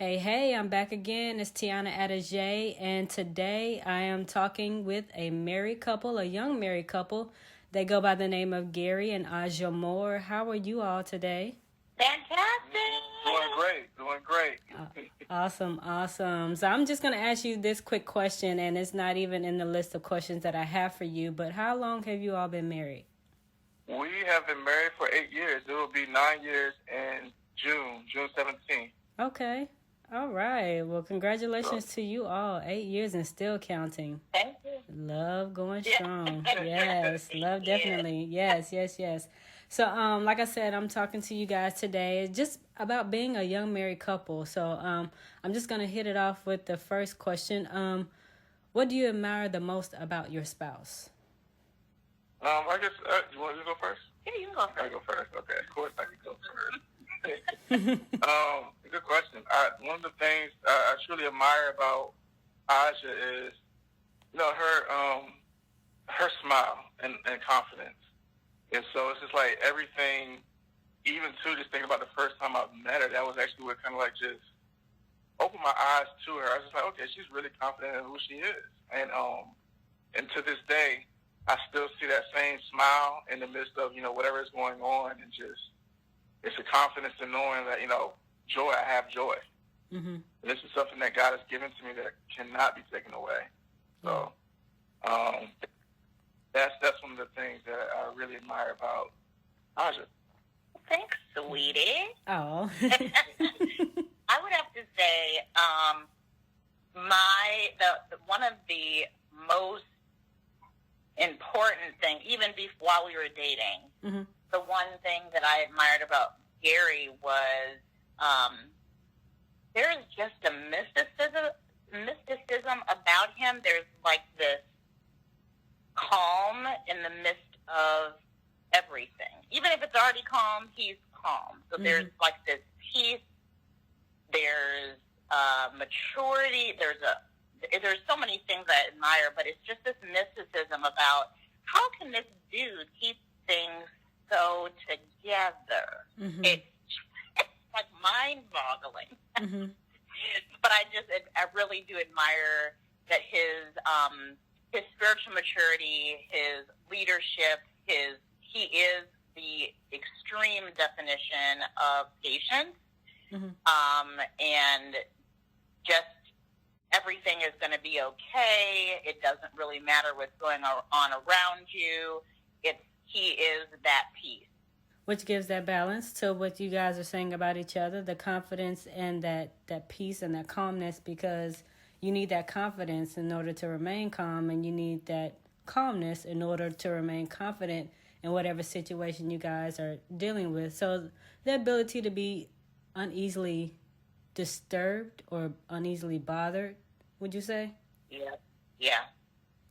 Hey, hey, I'm back again. It's Tiana Adeje, and today I am talking with a married couple, a young married couple. They go by the name of Gary and Aja Moore. How are you all today? Fantastic. Doing great. Awesome, awesome. So I'm just going to ask you this quick question, and it's not even in the list of questions that I have for you, but how long have you all been married? We have been married for 8 years. It will be 9 years in June 17th. Okay. All right. Well, congratulations to you all. 8 years and still counting. Thank you. Love going strong. Yes. Love definitely. Yes. So, like I said, I'm talking to you guys today just about being a young married couple. So, I'm just gonna hit it off with the first question. What do you admire the most about your spouse? I guess, you want to go first? Yeah, you can go I first. go first. Okay, of course I can go first. Good question. One of the things I truly admire about Aja is, her smile and confidence. And so it's just like everything, even too, just thinking about the first time I met her, that was actually what kind of like just opened my eyes to her. I was just like, okay, she's really confident in who she is. And to this day, I still see that same smile in the midst of, whatever is going on, and just, it's a confidence in knowing that, joy, I have joy. Mm-hmm. And this is something that God has given to me that cannot be taken away. So, that's one of the things that I really admire about Aja. Thanks, sweetie. Oh. I would have to say, one of the most important things, even while we were dating, Mm-hmm. the one thing that I admired about Gary was there is just a mysticism about him. There's like this calm in the midst of everything. Even if it's already calm, he's calm. So there's like this peace, there's maturity, there's so many things I admire, but it's just this mysticism about how can this dude keep things so together? Mm-hmm. It's like mind-boggling. Mm-hmm. But I really do admire that his spiritual maturity, his leadership, he is the extreme definition of patience, and just everything is going to be okay. It doesn't really matter what's going on around you. He is that peace. Which gives that balance to what you guys are saying about each other, the confidence and that peace and that calmness, because you need that confidence in order to remain calm, and you need that calmness in order to remain confident in whatever situation you guys are dealing with. So the ability to be uneasily disturbed or uneasily bothered, would you say? Yeah.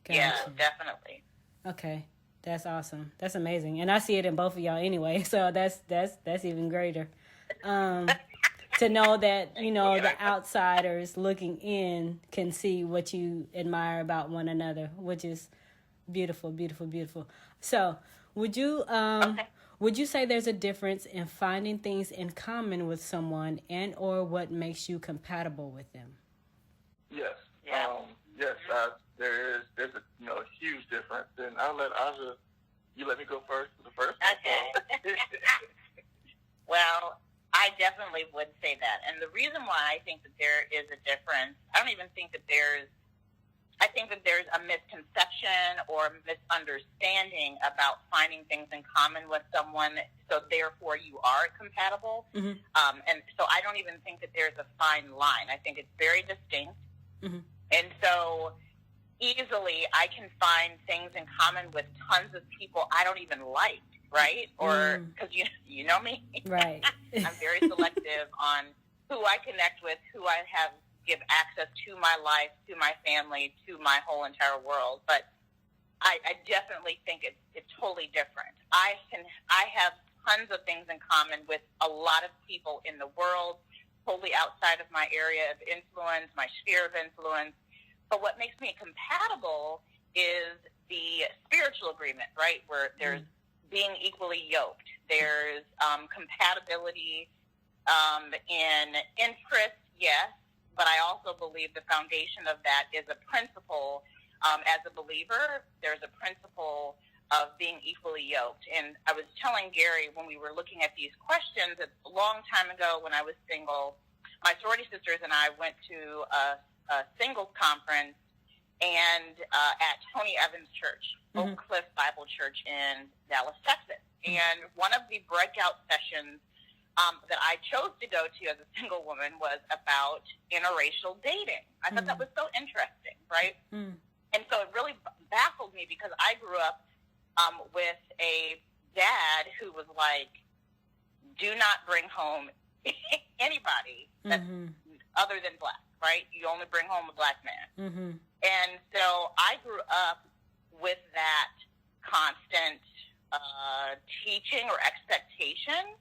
Gotcha. Yeah, definitely. Okay. That's awesome. That's amazing. And I see it in both of y'all anyway, so that's even greater. To know that, the outsiders looking in can see what you admire about one another, which is beautiful, beautiful, beautiful. So, would you say there's a difference in finding things in common with someone and or what makes you compatible with them? Yes. Yeah. Yes, there's a huge difference. And I'll let Aja, you let me go first. Okay. Well, I definitely would say that. And the reason why I think that there is a difference, I think that there's a misconception or misunderstanding about finding things in common with someone, so therefore you are compatible. Mm-hmm. And so I don't even think that there's a fine line. I think it's very distinct. Mm-hmm. And so easily I can find things in common with tons of people I don't even like, right? Or because you know me. Right. I'm very selective on who I connect with, who I give access to my life, to my family, to my whole entire world. But I definitely think it's totally different. I have tons of things in common with a lot of people in the world, totally outside of my area of influence, my sphere of influence. But what makes me compatible is the spiritual agreement, right? Where there's being equally yoked. There's compatibility in interests, yes, but I also believe the foundation of that is a principle. As a believer, there's a principle of being equally yoked. And I was telling Gary when we were looking at these questions a long time ago when I was single, my sorority sisters and I went to a singles conference and at Tony Evans Church, Oak Cliff Bible Church in Dallas, Texas. And one of the breakout sessions that I chose to go to as a single woman was about interracial dating. I thought that was so interesting, right? And so it really baffled me because I grew up with a dad who was like, do not bring home anybody that's other than black, right? You only bring home a black man. And so I grew up with that constant teaching or expectation.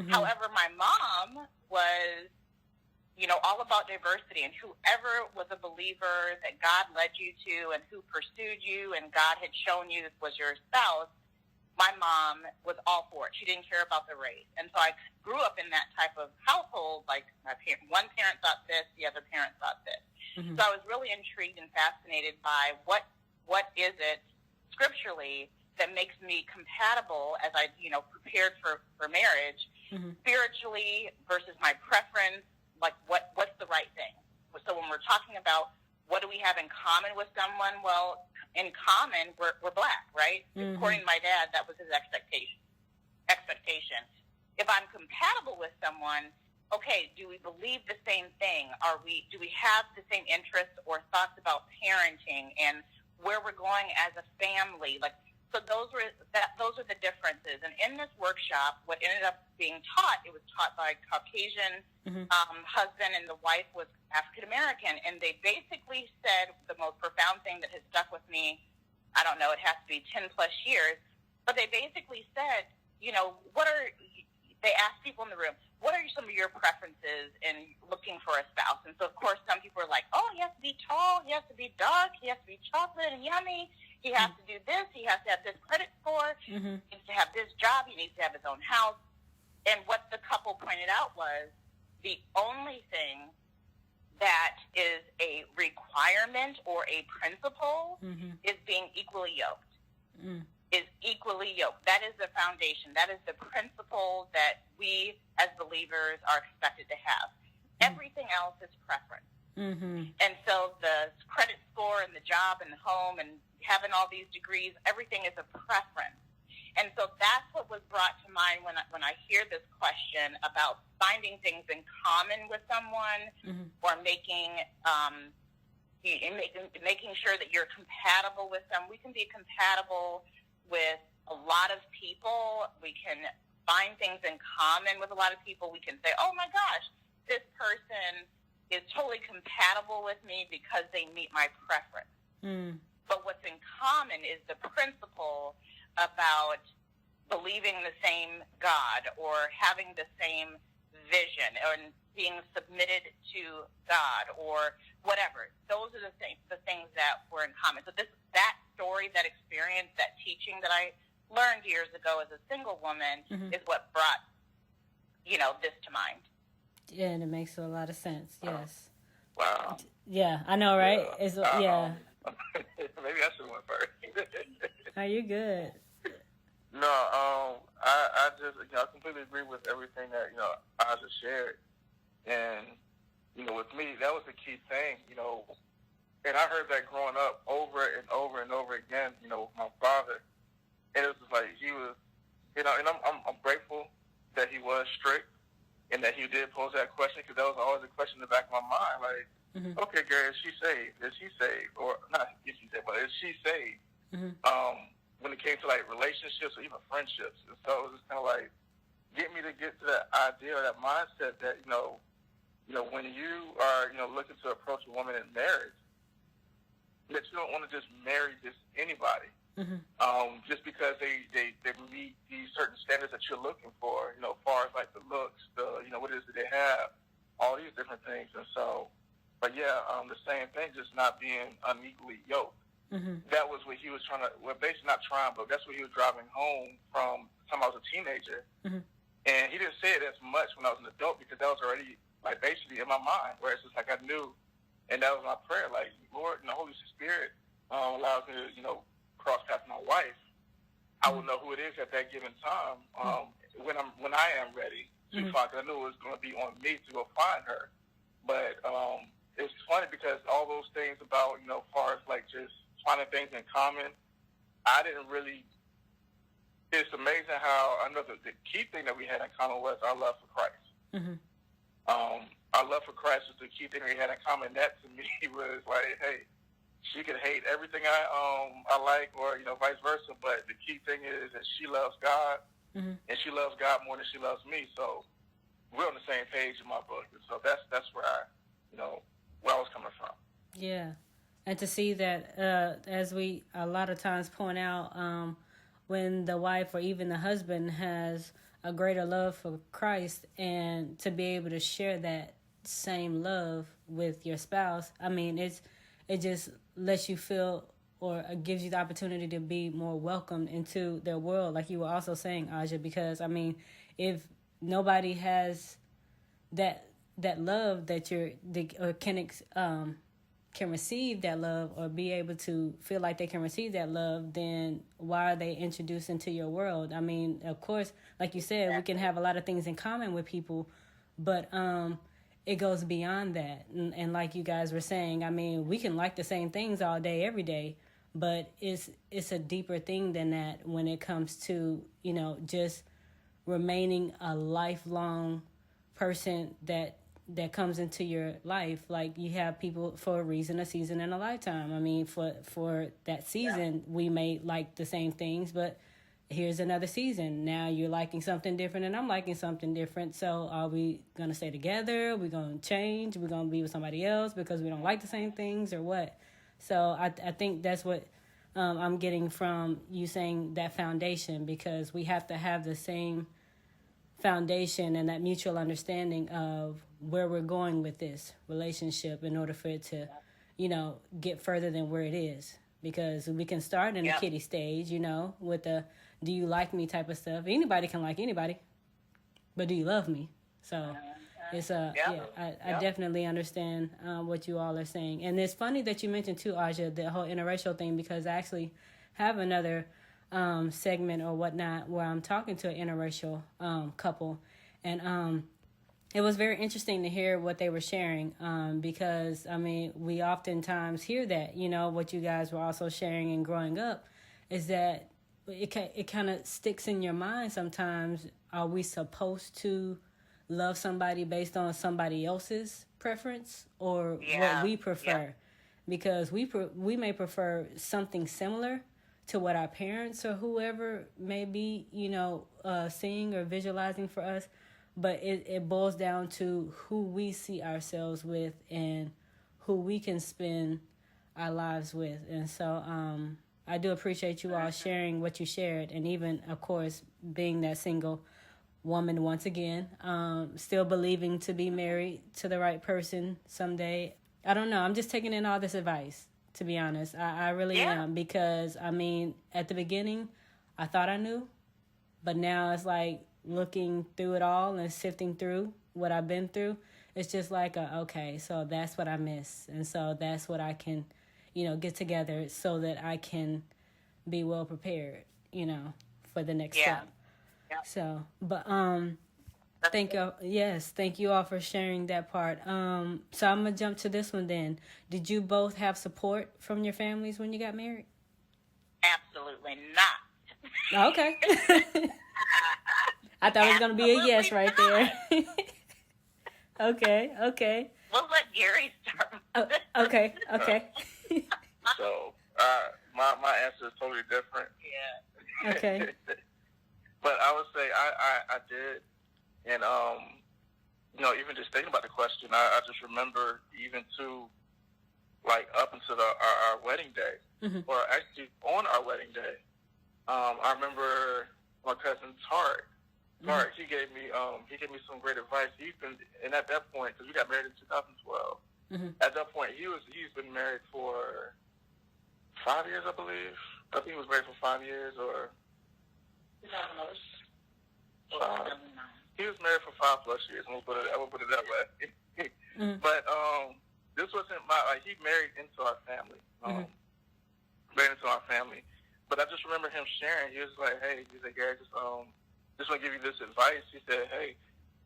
However, my mom was, you know, all about diversity, and whoever was a believer that God led you to and who pursued you and God had shown you was your spouse, my mom was all for it. She didn't care about the race. And so I grew up in that type of household, like one parent thought this, the other parent thought this. So I was really intrigued and fascinated by what is it scripturally that makes me compatible as I, you know, prepared for marriage, spiritually versus my preference. Like, what's the right thing? So when we're talking about what do we have in common with someone, well, in common, we're black, right? According to my dad, that was his expectation. If I'm compatible with someone, okay, do we believe the same thing? Do we have the same interests or thoughts about parenting and where we're going as a family? Like, so those are the differences. And in this workshop, what ended up being taught, it was taught by a Caucasian husband, and the wife was African American. And they basically said the most profound thing that has stuck with me. I don't know, it has to be 10 plus years. But they basically said, you know, they asked people in the room, what are some of your preferences in looking for a spouse? And so, of course, some people are like, oh, he has to be tall, he has to be dark, he has to be chocolate and yummy. He has to do this. He has to have this credit score. He needs to have this job. He needs to have his own house. And what the couple pointed out was the only thing that is a requirement or a principle is being equally yoked. Is equally yoked. That is the foundation. That is the principle that we as believers are expected to have. Everything else is preference. And so the credit score and the job and the home and having all these degrees, everything is a preference. And so that's what was brought to mind when I hear this question about finding things in common with someone or making sure that you're compatible with them. We can be compatible with a lot of people. We can find things in common with a lot of people. We can say, oh my gosh, this person is totally compatible with me because they meet my preference. But what's in common is the principle about believing the same God or having the same vision and being submitted to God or whatever. Those are the things that were in common. So that story, that experience, that teaching that I learned years ago as a single woman is what brought, you know, this to mind. Yeah, and it makes a lot of sense. Yes. Wow. Yeah, I know, right? It's yeah. Maybe I should have went first. Are you good? No, I just, you know, I completely agree with everything that, you know, I just shared. And, you know, with me, that was the key thing, you know, and I heard that growing up over and over and over again, you know, with my father. And it was just like he was, you know, and I'm grateful that he was strict and that he did pose that question, because that was always a question in the back of my mind, like, okay, Gary, is she saved? Is he saved? Or not if she saved, but is she saved? When it came to like relationships or even friendships. And so it was just kind of like get me to get to that idea or that mindset that, you know, when you are, you know, looking to approach a woman in marriage, that you don't want to just marry just anybody. Just because they meet these certain standards that you're looking for, you know, as far as like the looks, the, you know, what it is that they have, all these different things. And so, but yeah, the same thing, just not being unequally yoked. That was what he was trying to, well, basically not trying, but that's what he was driving home from the time I was a teenager. And he didn't say it as much when I was an adult, because that was already like basically in my mind, where it's just like I knew, and that was my prayer, like, Lord, and the Holy Spirit allows me to, cross paths with my wife. I will know who it is at that given time when I am ready to find. Cause I knew it was going to be on me to go find her. But it's funny because all those things about as far as like just finding things in common, I didn't really. It's amazing how I know the key thing that we had in common was our love for Christ. Mm-hmm. Our love for Christ was the key thing we had in common. That to me was like, hey. She could hate everything I like, or vice versa. But the key thing is that she loves God, and she loves God more than she loves me. So we're on the same page in my book. And so that's where where I was coming from. Yeah, and to see that as we a lot of times point out, when the wife or even the husband has a greater love for Christ, and to be able to share that same love with your spouse, I mean, it just lets you feel or gives you the opportunity to be more welcomed into their world, like you were also saying, Aja, because, I mean, if nobody has that love that can receive that love or be able to feel like they can receive that love, then why are they introduced into your world? I mean, of course, like you said, we can have a lot of things in common with people, but it goes beyond that. And like you guys were saying, I mean, we can like the same things all day, every day, but it's a deeper thing than that when it comes to, just remaining a lifelong person that comes into your life. Like, you have people for a reason, a season, and a lifetime. I mean, for that season, we may like the same things, but here's another season. Now you're liking something different and I'm liking something different. So are we going to stay together? We're going to change? We're going to be with somebody else because we don't like the same things, or what? So I think that's what I'm getting from you saying that foundation, because we have to have the same foundation and that mutual understanding of where we're going with this relationship in order for it to, get further than where it is. Because we can start in the kiddie stage, with the do you like me type of stuff. Anybody can like anybody, but do you love me? So it's I definitely understand what you all are saying. And it's funny that you mentioned too, Aja, the whole interracial thing, because I actually have another segment or whatnot where I'm talking to an interracial couple, and it was very interesting to hear what they were sharing, because, I mean, we oftentimes hear that, what you guys were also sharing and growing up is that it kind of sticks in your mind sometimes. Are we supposed to love somebody based on somebody else's preference or what we prefer? Yeah. Because we may prefer something similar to what our parents or whoever may be, seeing or visualizing for us. But it boils down to who we see ourselves with and who we can spend our lives with. And so I do appreciate you all sharing what you shared. And even, of course, being that single woman once again, still believing to be married to the right person someday. I don't know. I'm just taking in all this advice, to be honest. I really am. Because, I mean, at the beginning, I thought I knew. But now it's like, looking through it all and sifting through what I've been through, it's just like, okay, so that's what I miss. And so that's what I can, get together so that I can be well prepared, for the next step. Yeah. So, but, thank you. Yes. Thank you all for sharing that part. So I'm going to jump to this one then. Did you both have support from your families when you got married? Absolutely not. Okay. I thought it was going to be a yes right there. Okay. We'll let Gary start. Okay. So, my answer is totally different. Yeah. Okay. But I would say I did. And, even just thinking about the question, I just remember even to, like, up until our wedding day, or actually on our wedding day, I remember my cousin Tart, he gave me some great advice. And at that point, because we got married in 2012, at that point he's been married for 5 years, I believe. I think he was married for 5 years, or he was married for 5+ years. I will put it that way. But this wasn't he married into our family. Married into our family. But I just remember him sharing. He was like, "Hey," he's like, "Gary, just want to give you this advice." He said, "Hey,"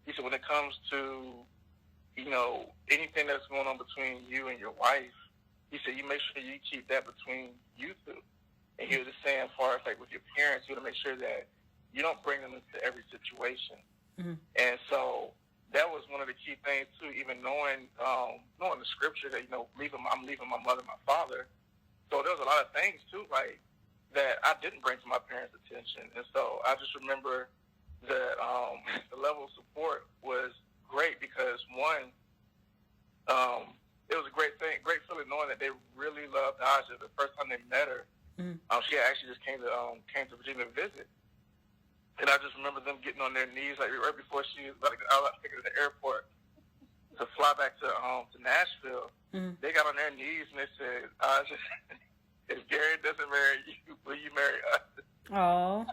he said, "when it comes to anything that's going on between you and your wife," he said, "you make sure you keep that between you two." And he was just saying, as far as like with your parents, you want to make sure that you don't bring them into every situation. And so that was one of the key things too. Even knowing the scripture that I'm leaving my mother, and my father. So there was a lot of things too, like that I didn't bring to my parents' attention. And so I just remember that the level of support was great because one, it was a great feeling knowing that they really loved Aja. The first time they met her, she actually just came to Virginia to visit. And I just remember them getting on their knees, like right before she was about to get out to the airport to fly back to Nashville. They got on their knees and they said, "If Gary doesn't marry you, will you marry us?" Oh.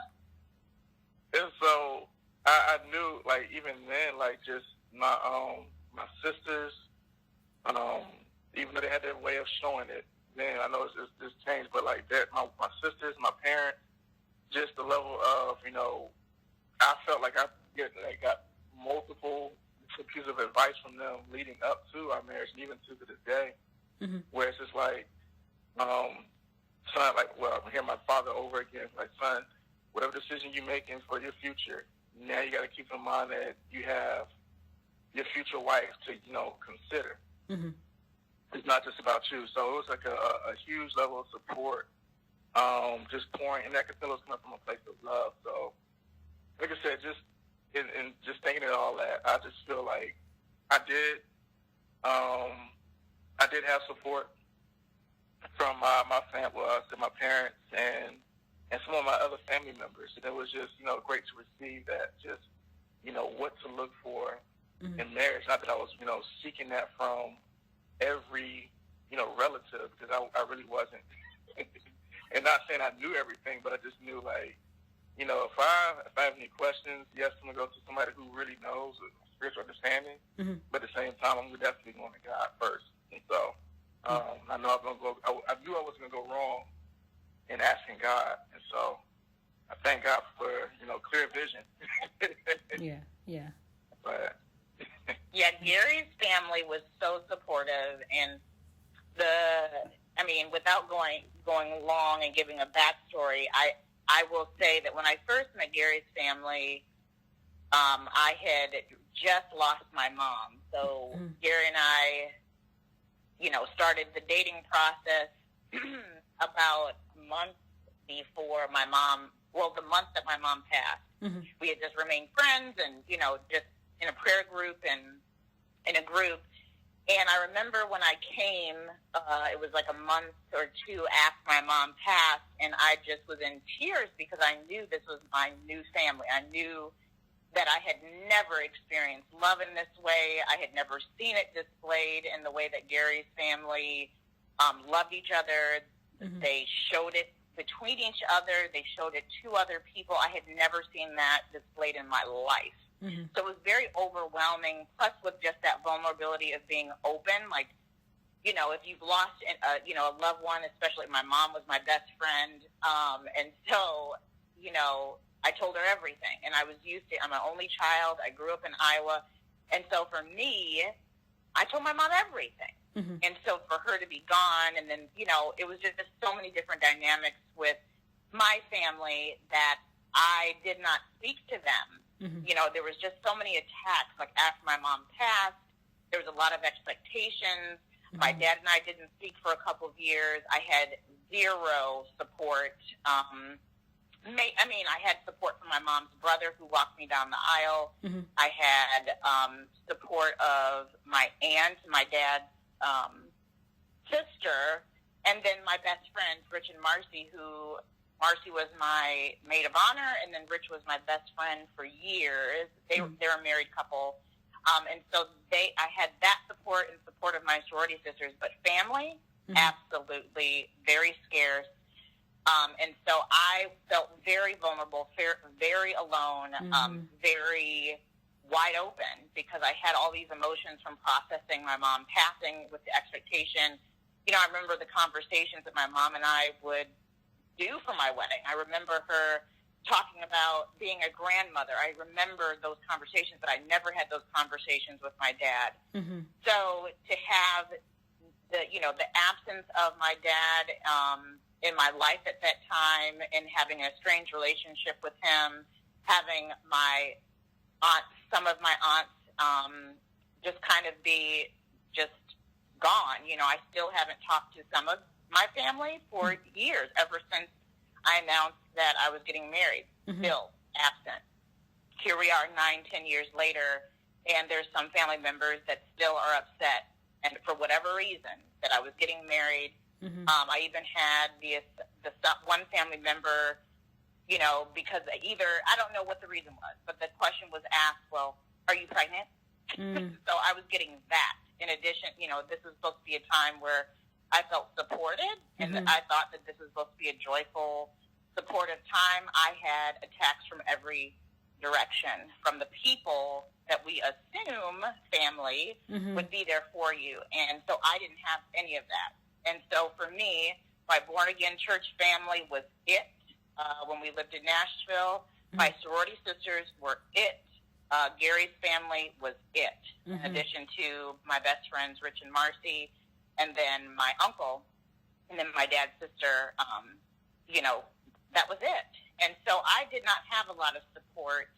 And so I knew, like even then, like just my sisters, even though they had their way of showing it, man, I know it's changed, but like that, my sisters, my parents. Just the level of, I felt like I got multiple pieces of advice from them leading up to our marriage, and even to this day, where it's just like, son, I'm hearing my father over again, like, son, whatever decision you're making for your future, now you got to keep in mind that you have your future wife to, consider. It's not just about you. So it was like a huge level of support. Just pouring, and I could feel it was coming from a place of love. So, like I said, just in just thinking of all that, I just feel like I did have support from my family, my parents, and some of my other family members. And it was just great to receive that. Just what to look for in marriage. Not that I was seeking that from every relative, because I really wasn't. And not saying I knew everything, but I just knew, like, if I have any questions, yes, I'm going to go to somebody who really knows spiritual understanding. But at the same time, I'm definitely going to God first. And so I know I knew I wasn't going to go wrong in asking God. And so I thank God for, clear vision. Yeah. But yeah, Gary's family was so supportive, and without going long and giving a backstory, I will say that when I first met Gary's family, I had just lost my mom. So Gary and I, started the dating process about months before my mom, the month that my mom passed. We had just remained friends and, just in a prayer group and in a group. And I remember when I came, it was like a month or two after my mom passed, and I just was in tears because I knew this was my new family. I knew that I had never experienced love in this way. I had never seen it displayed in the way that Gary's family loved each other. They showed it between each other. They showed it to other people. I had never seen that displayed in my life. So it was very overwhelming, plus with just that vulnerability of being open. Like, if you've lost, a loved one, especially my mom was my best friend. And so, I told her everything. And I was used to, I'm an only child. I grew up in Iowa. And so for me, I told my mom everything. And so for her to be gone, and then, it was just so many different dynamics with my family that I did not speak to them. There was just so many attacks. Like after my mom passed, there was a lot of expectations. My dad and I didn't speak for a couple of years. I had zero support. I had support from my mom's brother who walked me down the aisle. I had support of my aunt, my dad's sister, and then my best friends, Rich and Marcy, Marcy was my maid of honor, and then Rich was my best friend for years. They're a married couple. And so I had that support and support of my sorority sisters, but family, absolutely very scarce. And so I felt very vulnerable, very alone, very wide open because I had all these emotions from processing my mom passing with the expectation. You know, I remember the conversations that my mom and I would do for my wedding. I remember her talking about being a grandmother. I remember those conversations, but I never had those conversations with my dad. Mm-hmm. So to have the absence of my dad in my life at that time and having a strange relationship with him, having my some of my aunts just kind of be just gone. You know, I still haven't talked to some of my family for years, ever since I announced that I was getting married. Still absent. Here we are 9-10 years later, and there's some family members that still are upset, and for whatever reason, that I was getting married. I even had the one family member, you know, because either, I don't know what the reason was, but the question was asked, well, are you pregnant? So I was getting that. In addition, you know, this was supposed to be a time where I felt supported, and I thought that this was supposed to be a joyful, supportive time. I had attacks from every direction, from the people that we assume family would be there for you. And so I didn't have any of that. And so for me, my born-again church family was it. When we lived in Nashville, my sorority sisters were it. Gary's family was it, in addition to my best friends, Rich and Marcy, and then my uncle, and then my dad's sister. You know, that was it. And so I did not have a lot of support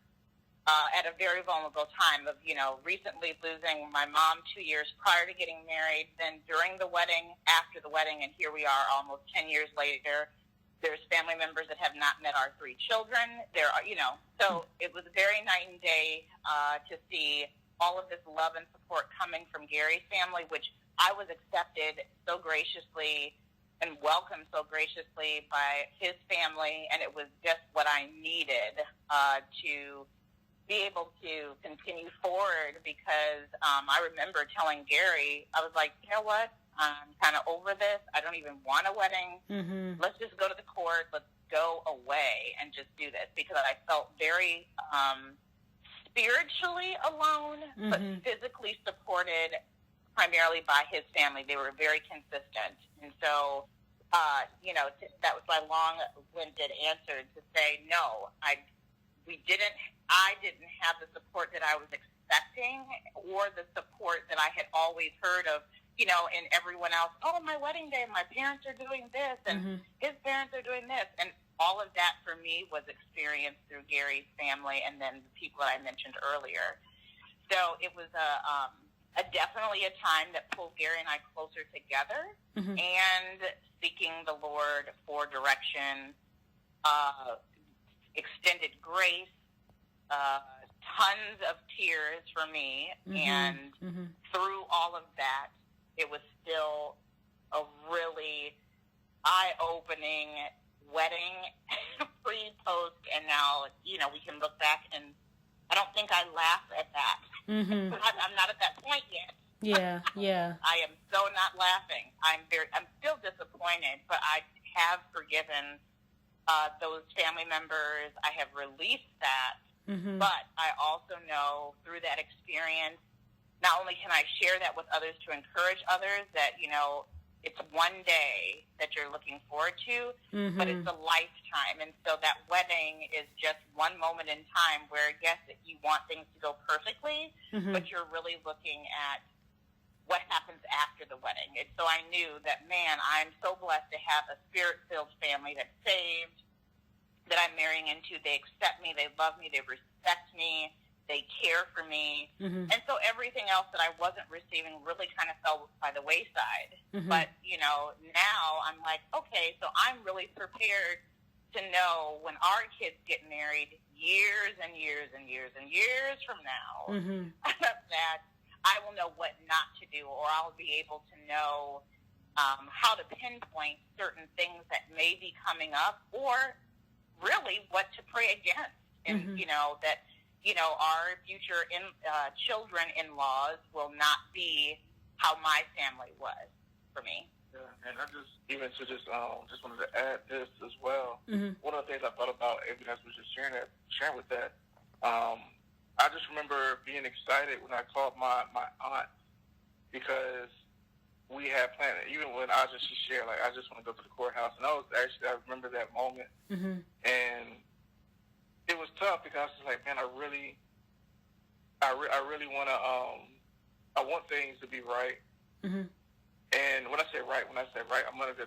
at a very vulnerable time of, you know, recently losing my mom 2 years prior to getting married, then during the wedding, after the wedding, and here we are almost 10 years later. There's family members that have not met our 3 children. There are, you know, so it was very night and day to see all of this love and support coming from Gary's family, which I was accepted so graciously and welcomed so graciously by his family, and it was just what I needed to be able to continue forward, because I remember telling Gary, I was like, you know what, I'm kind of over this. I don't even want a wedding. Let's just go to the court. Let's go away and just do this, because I felt very spiritually alone, but physically supported primarily by his family. They were very consistent. And so, you know, that was my long-winded answer to say, no, I didn't have the support that I was expecting, or the support that I had always heard of, you know, in everyone else. Oh, my wedding day, my parents are doing this, and his parents are doing this. And all of that for me was experienced through Gary's family and then the people that I mentioned earlier. So it was definitely a time that pulled Gary and I closer together, and seeking the Lord for direction, extended grace, tons of tears for me, and through all of that, it was still a really eye-opening wedding, pre, post, and now, you know, we can look back, and I don't think I laugh at that. I'm not at that point yet. Yeah. I am so not laughing. I'm still disappointed, but I have forgiven those family members. I have released that, but I also know through that experience, not only can I share that with others to encourage others that, you know, it's one day that you're looking forward to, but it's a lifetime. And so that wedding is just one moment in time where, yes, you want things to go perfectly, but you're really looking at what happens after the wedding. And so I knew that, man, I'm so blessed to have a spirit-filled family that's saved, that I'm marrying into. They accept me, they love me, they respect me, they care for me. And so everything else that I wasn't receiving really kind of fell by the wayside. But, you know, now I'm like, okay, so I'm really prepared to know when our kids get married years and years and years and years from now, that I will know what not to do, or I'll be able to know how to pinpoint certain things that may be coming up, or really what to pray against. And, you know, that, you know, our future children-in-laws will not be how my family was for me. Yeah, and I just wanted to add this as well. One of the things I thought about, even as we were just sharing with that, I just remember being excited when I called my aunt because we had planned it. Even when she shared, like, I just want to go to the courthouse. And I remember that moment. Mm-hmm. And it was tough because I was just like, man, I really want to, I want things to be right. Mm-hmm. And when I say right, I want to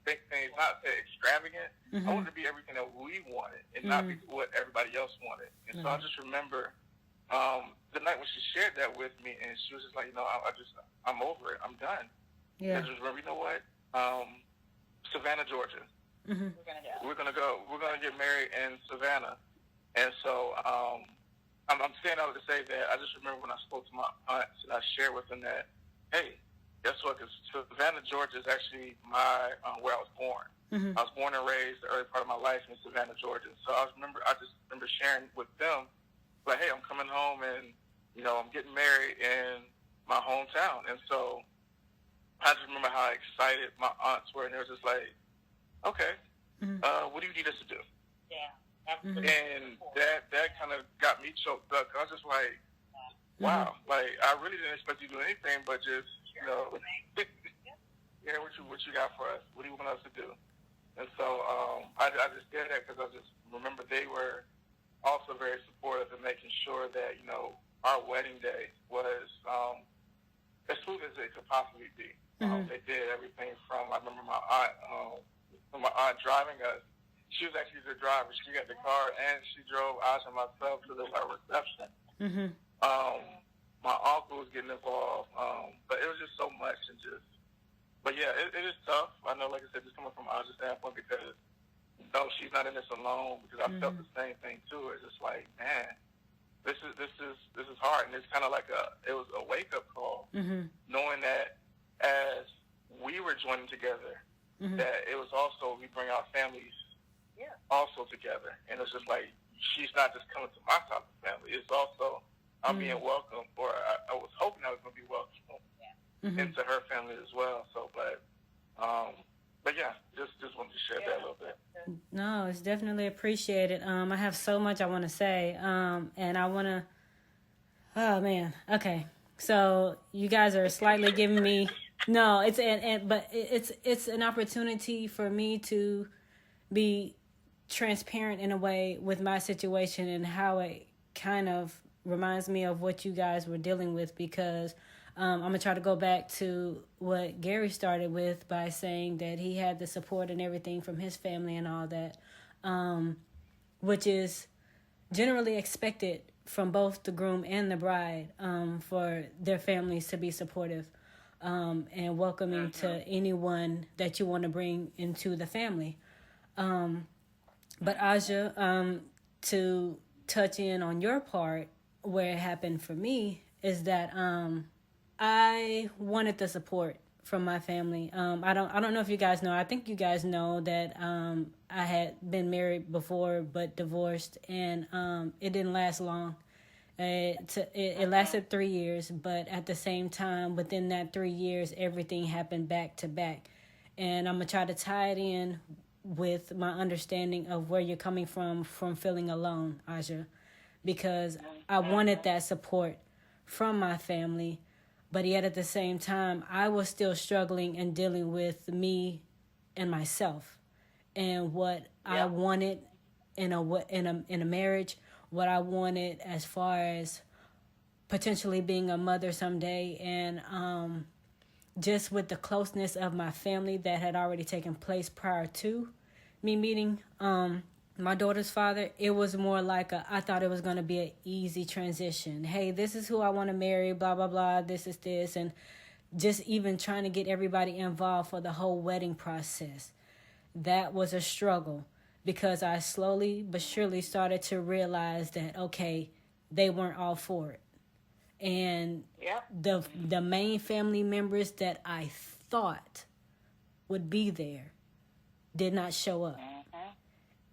make things not say extravagant. Mm-hmm. I want it to be everything that we wanted and not be what everybody else wanted. And so I just remember the night when she shared that with me, and she was just like, I'm over it. I'm done. Yeah. And I just remember, you know what? Savannah, Georgia. Mm-hmm. We're gonna go. We're gonna get married in Savannah. And so I'm saying that to say that I just remember when I spoke to my aunts and I shared with them that, hey, guess what? Because Savannah, Georgia is actually where I was born. Mm-hmm. I was born and raised the early part of my life in Savannah, Georgia. So I just remember sharing with them, like, hey, I'm coming home and, I'm getting married in my hometown. And so I just remember how excited my aunts were, and they were just like, okay, what do you need us to do? Yeah. Mm-hmm. And that kind of got me choked up. I was just like, wow, like, I really didn't expect you to do anything but just, yeah, what you got for us? What do you want us to do? And so I just did that because I just remember they were also very supportive in making sure that, our wedding day was as smooth as it could possibly be. They did everything from, I remember my aunt driving us. She was actually the driver. She got the car and she drove us and myself to the reception. Mm-hmm. My uncle was getting involved, but it was just so much but yeah, it is tough. I know, like I said, just coming from Aja's standpoint, because no, she's not in this alone, because I felt the same thing too. It's just like, man, this is hard, and it's kind of like it was a wake up call, knowing that as we were joining together, that it was also, we bring our families also together, and it's just like, she's not just coming to my side of the family. It's also I'm being welcomed, or I was hoping I was going to be welcomed into her family as well. So, but yeah, just wanted to share that a little bit. No, it's definitely appreciated. I have so much I want to say, and I want to. Oh man, okay. So you guys are slightly giving me no. But it's an opportunity for me to be transparent in a way with my situation and how it kind of reminds me of what you guys were dealing with, because I'm going to try to go back to what Gary started with by saying that he had the support and everything from his family and all that, which is generally expected from both the groom and the bride, for their families to be supportive and welcoming to anyone that you want to bring into the family. But Aja, to touch in on your part, where it happened for me is that I wanted the support from my family. I don't know if you guys know. I think you guys know that I had been married before but divorced, and it didn't last long. It lasted 3 years, but at the same time, within that 3 years, everything happened back to back. And I'm going to try to tie it in with my understanding of where you're coming from feeling alone, Aja, because I wanted that support from my family, but yet at the same time, I was still struggling and dealing with me and myself and what I wanted in a marriage, what I wanted as far as potentially being a mother someday, and just with the closeness of my family that had already taken place prior to me meeting my daughter's father. It was more like I thought it was going to be an easy transition. Hey, this is who I want to marry, blah, blah, blah, this is this. And just even trying to get everybody involved for the whole wedding process. That was a struggle, because I slowly but surely started to realize that, okay, they weren't all for it. And the main family members that I thought would be there did not show up.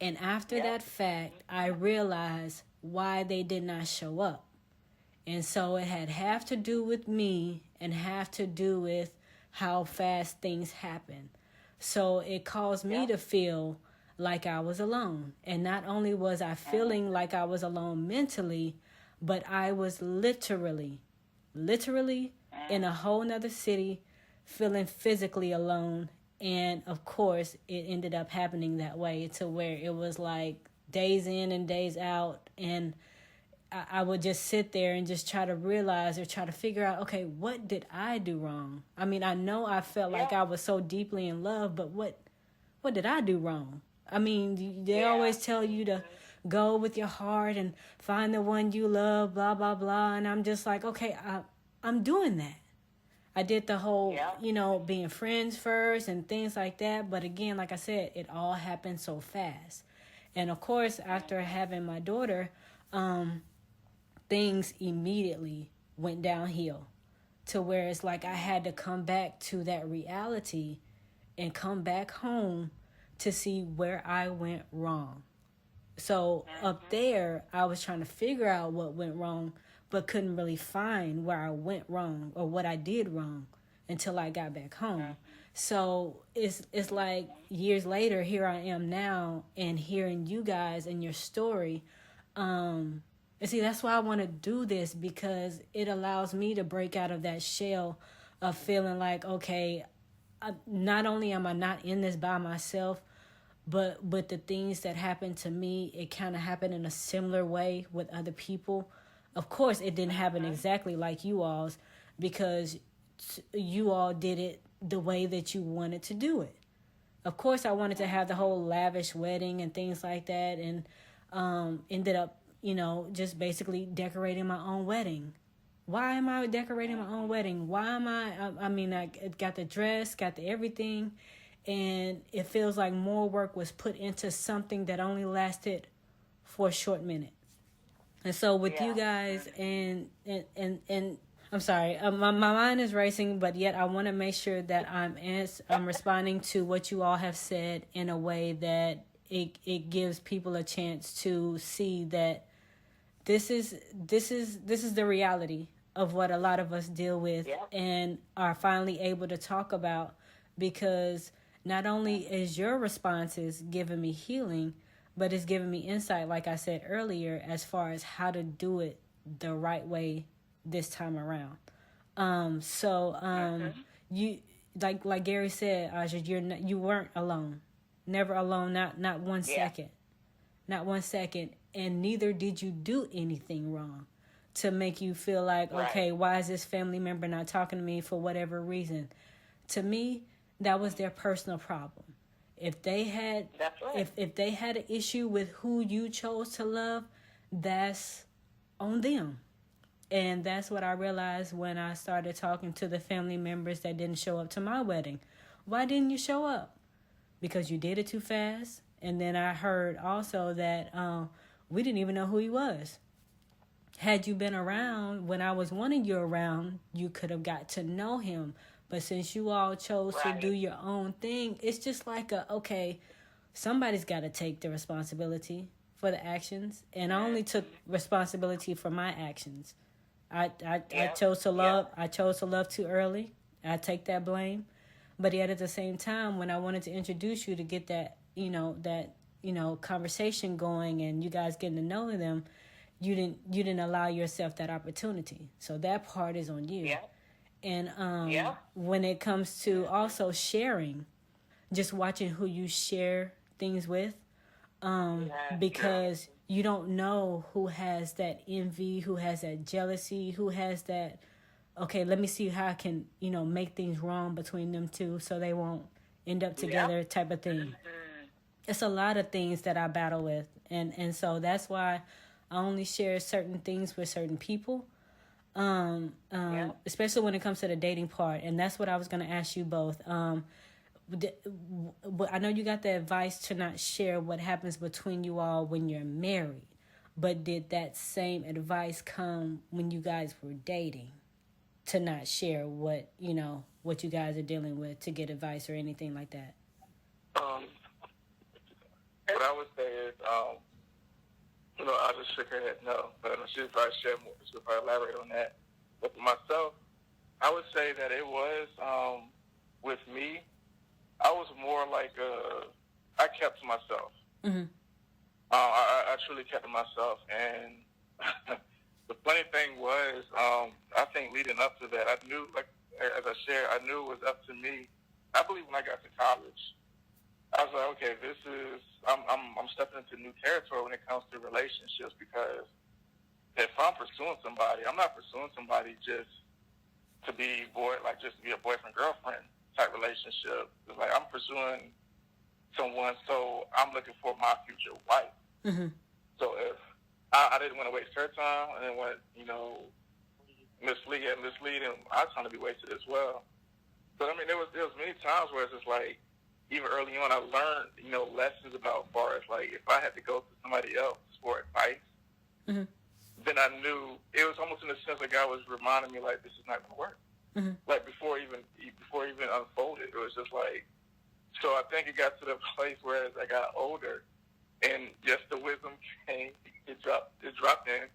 And after that fact, I realized why they did not show up. And so it had half to do with me and half to do with how fast things happen. So it caused me to feel like I was alone. And not only was I feeling like I was alone mentally, but I was literally in a whole nother city, feeling physically alone. And of course, it ended up happening that way, to where it was like days in and days out. And I would just sit there and just try to realize or try to figure out, okay, what did I do wrong? I mean, I know I felt like I was so deeply in love, but what did I do wrong? I mean, they always tell you to go with your heart and find the one you love, blah, blah, blah. And I'm just like, okay, I'm doing that. I did the whole, being friends first and things like that. But again, like I said, it all happened so fast. And of course, after having my daughter, things immediately went downhill, to where it's like I had to come back to that reality and come back home to see where I went wrong. So up there, I was trying to figure out what went wrong, but couldn't really find where I went wrong or what I did wrong until I got back home. So it's like years later, here I am now, and hearing you guys and your story. And see, that's why I want to do this, because it allows me to break out of that shell of feeling like, okay, not only am I not in this by myself, but the things that happened to me, it kind of happened in a similar way with other people. Of course, it didn't happen exactly like you all's, because you all did it the way that you wanted to do it. Of course, I wanted to have the whole lavish wedding and things like that, and ended up, just basically decorating my own wedding. Why am I decorating my own wedding? Why am I got the dress, got the everything, and it feels like more work was put into something that only lasted for a short minute. And so with you guys, and I'm sorry, my mind is racing, but yet I want to make sure that I'm responding to what you all have said in a way that it gives people a chance to see that this is the reality of what a lot of us deal with and are finally able to talk about, because not only is your responses giving me healing, but it's giving me insight, like I said earlier, as far as how to do it the right way this time around. You, like Gary said, Aja, you weren't alone, never alone, not 1 second, not 1 second, and neither did you do anything wrong to make you feel like, okay, why is this family member not talking to me for whatever reason? To me, that was their personal problem. If they had, if they had an issue with who you chose to love, that's on them. And that's what I realized when I started talking to the family members that didn't show up to my wedding. Why didn't you show up? Because you did it too fast. And then I heard also that we didn't even know who he was. Had you been around when I was wanting you around, you could have got to know him. But since you all chose to do your own thing, it's just like okay, somebody's got to take the responsibility for the actions. And I only took responsibility for my actions. I chose to love. I chose to love too early. I take that blame. But yet at the same time, when I wanted to introduce you to get that, conversation going and you guys getting to know them, you didn't allow yourself that opportunity. So that part is on you. And when it comes to also sharing, just watching who you share things with, because you don't know who has that envy, who has that jealousy, who has that, okay, let me see how I can, make things wrong between them two so they won't end up together type of thing. It's a lot of things that I battle with. And so that's why I only share certain things with certain people. Especially when it comes to the dating part. And that's what I was going to ask you both. I know you got the advice to not share what happens between you all when you're married, but did that same advice come when you guys were dating, to not share what you guys are dealing with, to get advice or anything like that? What I would say is, I just shook her head no, but she'll probably share more. She'll probably elaborate on that. But for myself, I would say that it was, with me, I was more like, I kept to myself. Mm-hmm. I truly kept to myself. And the funny thing was, I think leading up to that, I knew, like as I shared, I knew it was up to me. I believe when I got to college, I was like, okay, I'm stepping into new territory when it comes to relationships, because if I'm pursuing somebody, I'm not pursuing somebody just to be just to be a boyfriend girlfriend type relationship. It's like I'm pursuing someone, so I'm looking for my future wife. Mm-hmm. So if I didn't want to waste her time, and then want mislead, and I was trying to be wasted as well. But I mean, there was many times where it's just like, even early on, I learned lessons about far as like if I had to go to somebody else for advice, mm-hmm. then I knew it was almost in a sense like God was reminding me like this is not going to work. Mm-hmm. Like before it even unfolded, it was just like. So I think it got to the place where as I got older, and just the wisdom came, it dropped in.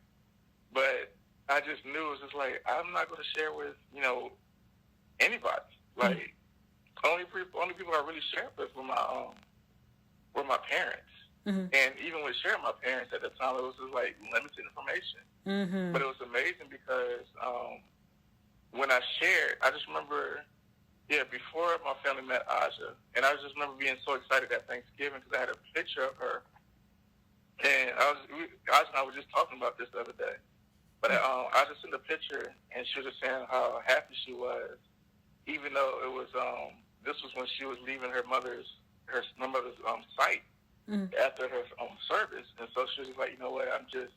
But I just knew it was just like I'm not going to share with anybody. Like only people I really shared with were my parents. Mm-hmm. And even with sharing my parents at the time, it was just like limited information. Mm-hmm. But it was amazing because when I shared, I just remember, before my family met Aja, and I just remember being so excited at Thanksgiving because I had a picture of her. And Aja and I were just talking about this the other day. But I just sent a picture, and she was just saying how happy she was, even though it was this was when she was leaving my mother's site after her service, and so she was just like, you know what, I'm just,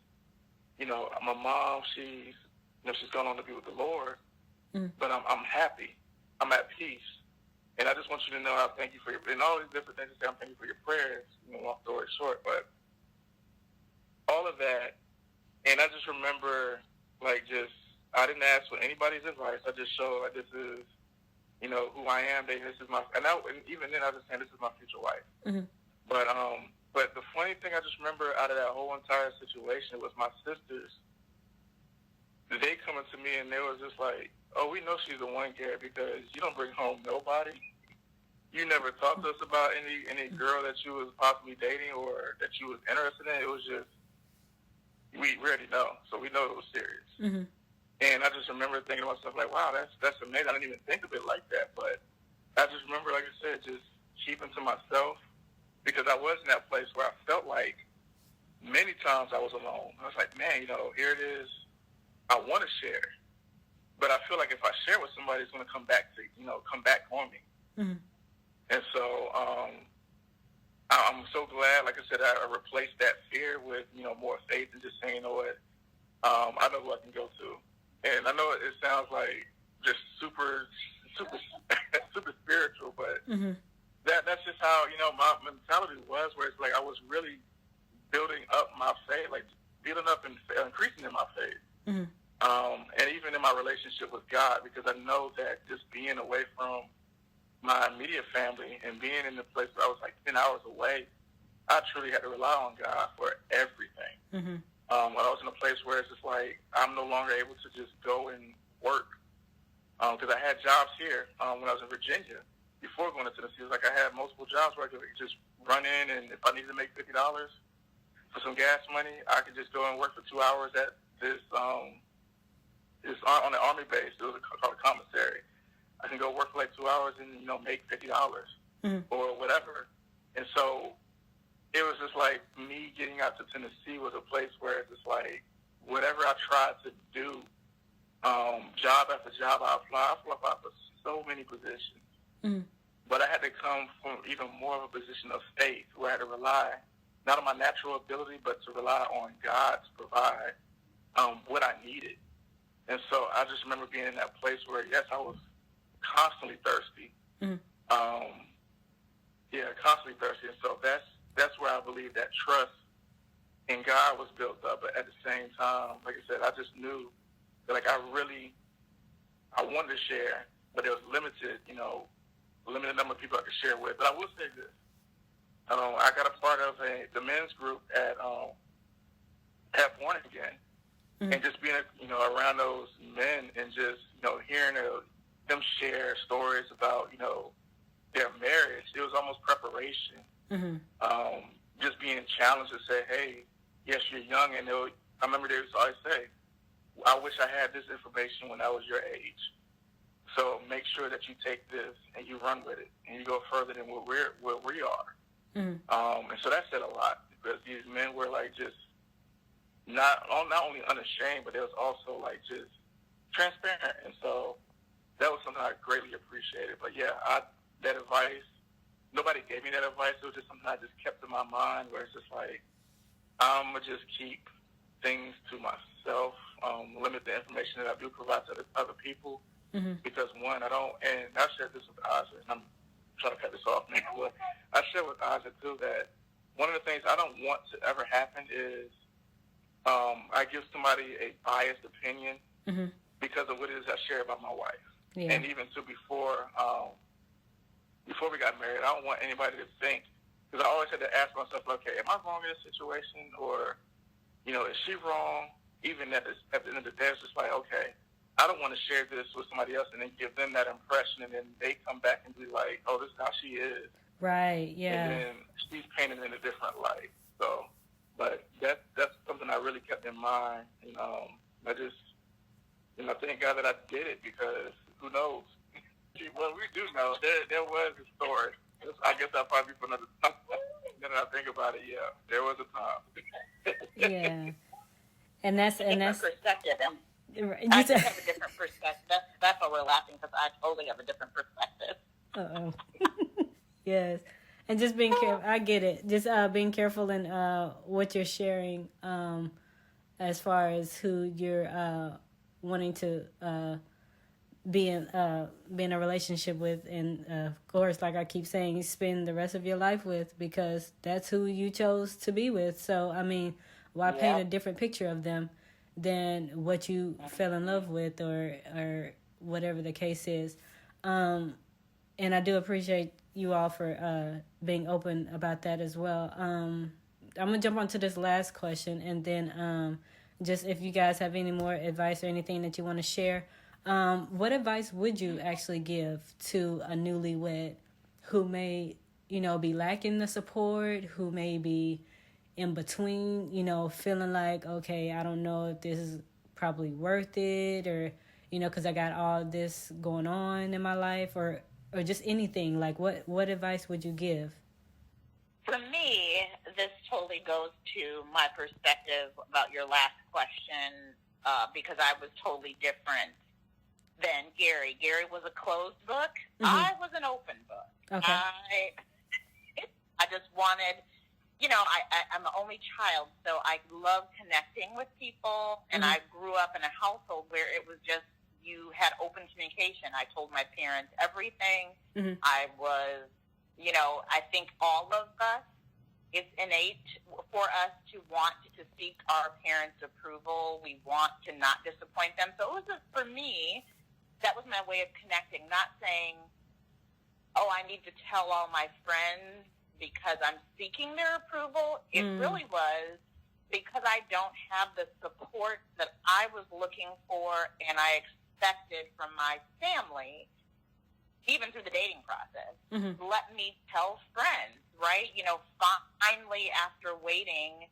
my mom, she's gone on to be with the Lord, but I'm happy, I'm at peace, and I just want you to know I thank you for and all these different things. I'm thank you for your prayers. Long story short, but all of that, and I just remember I didn't ask for anybody's advice. I just showed like this is. Who I am. This is my, and even then I was saying this is my future wife. Mm-hmm. But the funny thing I just remember out of that whole entire situation was my sisters. They coming to me and they was just like, "Oh, we know she's the one, Gary, because you don't bring home nobody. You never talked to us about any girl that you was possibly dating or that you was interested in. It was just we already know, so we know it was serious." Mm-hmm. And I just remember thinking to myself, like, wow, that's amazing. I didn't even think of it like that. But I just remember, like I said, just keeping to myself, because I was in that place where I felt like many times I was alone. I was like, man, here it is. I want to share. But I feel like if I share with somebody, it's going to come back on me. Mm-hmm. And so I'm so glad, like I said, I replaced that fear with, more faith and just saying, you know what, I know who I can go to. And I know it sounds like just super spiritual, but that's just how, my mentality was, where it's like I was really building up my faith, like building up and increasing in my faith. Mm-hmm. And even in my relationship with God, because I know that just being away from my immediate family and being in the place where I was like 10 hours away, I truly had to rely on God for everything. Mm-hmm. When I was in a place where it's just like I'm no longer able to just go and work, because I had jobs here when I was in Virginia before going to Tennessee. It was like I had multiple jobs where I could just run in, and if I needed to make $50 for some gas money, I could just go and work for 2 hours at this on the Army base. It was called a commissary. I can go work for like 2 hours and make $50 or whatever. And so it was just like me getting out to Tennessee was a place where it's just like whatever I tried to do, job after job I applied for so many positions. Mm-hmm. But I had to come from even more of a position of faith where I had to rely not on my natural ability, but to rely on God to provide what I needed. And so I just remember being in that place where, yes, I was constantly thirsty. Mm-hmm. Constantly thirsty. And so that's where I believe that trust in God was built up. But at the same time, like I said, I just knew that I wanted to share, but there was limited number of people I could share with. But I will say this. I got a part of the men's group at Born Again. Mm-hmm. And just being, around those men and just, hearing them share stories about, their marriage, it was almost preparation. Mm-hmm. Just being challenged to say, hey, yes, you're young. And I remember they used to always say, wish I had this information when I was your age. So make sure that you take this and you run with it, and you go further than what we are. Mm-hmm. And so that said a lot, because these men were like just not only unashamed, but it was also like just transparent. And so that was something I greatly appreciated. But yeah, that advice, nobody gave me that advice. It was just something I just kept in my mind, where it's just like, I'm going to just keep things to myself, limit the information that I do provide to other people. Mm-hmm. Because one, and I've shared this with Aja, and I'm trying to cut this off now, but I shared with Aja too that one of the things I don't want to ever happen is I give somebody a biased opinion mm-hmm. because of what it is I share about my wife. Yeah. And even before we got married, I don't want anybody to think, because I always had to ask myself, okay, am I wrong in this situation, or is she wrong? Even at the end of the day, it's just like, okay, I don't want to share this with somebody else and then give them that impression, and then they come back and be like, oh, this is how she is. Right, yeah. And then she's painted in a different light. So, but that's something I really kept in mind. And I just, thank God that I did it, because who knows? Well, we do know. There was a story. I guess I'll probably for another time. Now that I think about it, yeah, there was a time. Yeah. And that's perspective. Right. I just have a different perspective. That's why we're laughing, because I totally have a different perspective. Uh-oh. Yes. And just being careful. I get it. Just being careful in what you're sharing as far as who you're wanting to be in a relationship with. And, of course, like I keep saying, you spend the rest of your life with, because that's who you chose to be with. So, I mean, why paint a different picture of them than what you fell in love with, or whatever the case is. And I do appreciate you all for being open about that as well. I'm going to jump on to this last question, and then just if you guys have any more advice or anything that you want to share, what advice would you actually give to a newlywed who may, be lacking the support, who may be in between, feeling like, okay, I don't know if this is probably worth it, or, because I got all this going on in my life, or just anything. Like, what advice would you give? For me, this totally goes to my perspective about your last question, because I was totally different than Gary. Gary was a closed book. Mm-hmm. I was an open book. Okay. I just wanted... I'm the only child, so I love connecting with people, and mm-hmm. I grew up in a household where it was just, you had open communication. I told my parents everything. Mm-hmm. I was, I think all of us, it's innate for us to want to seek our parents' approval. We want to not disappoint them. So it was for me, that was my way of connecting, not saying, oh, I need to tell all my friends because I'm seeking their approval. It really was because I don't have the support that I was looking for and I expected from my family, even through the dating process. Mm-hmm. Let me tell friends, right? Finally, after waiting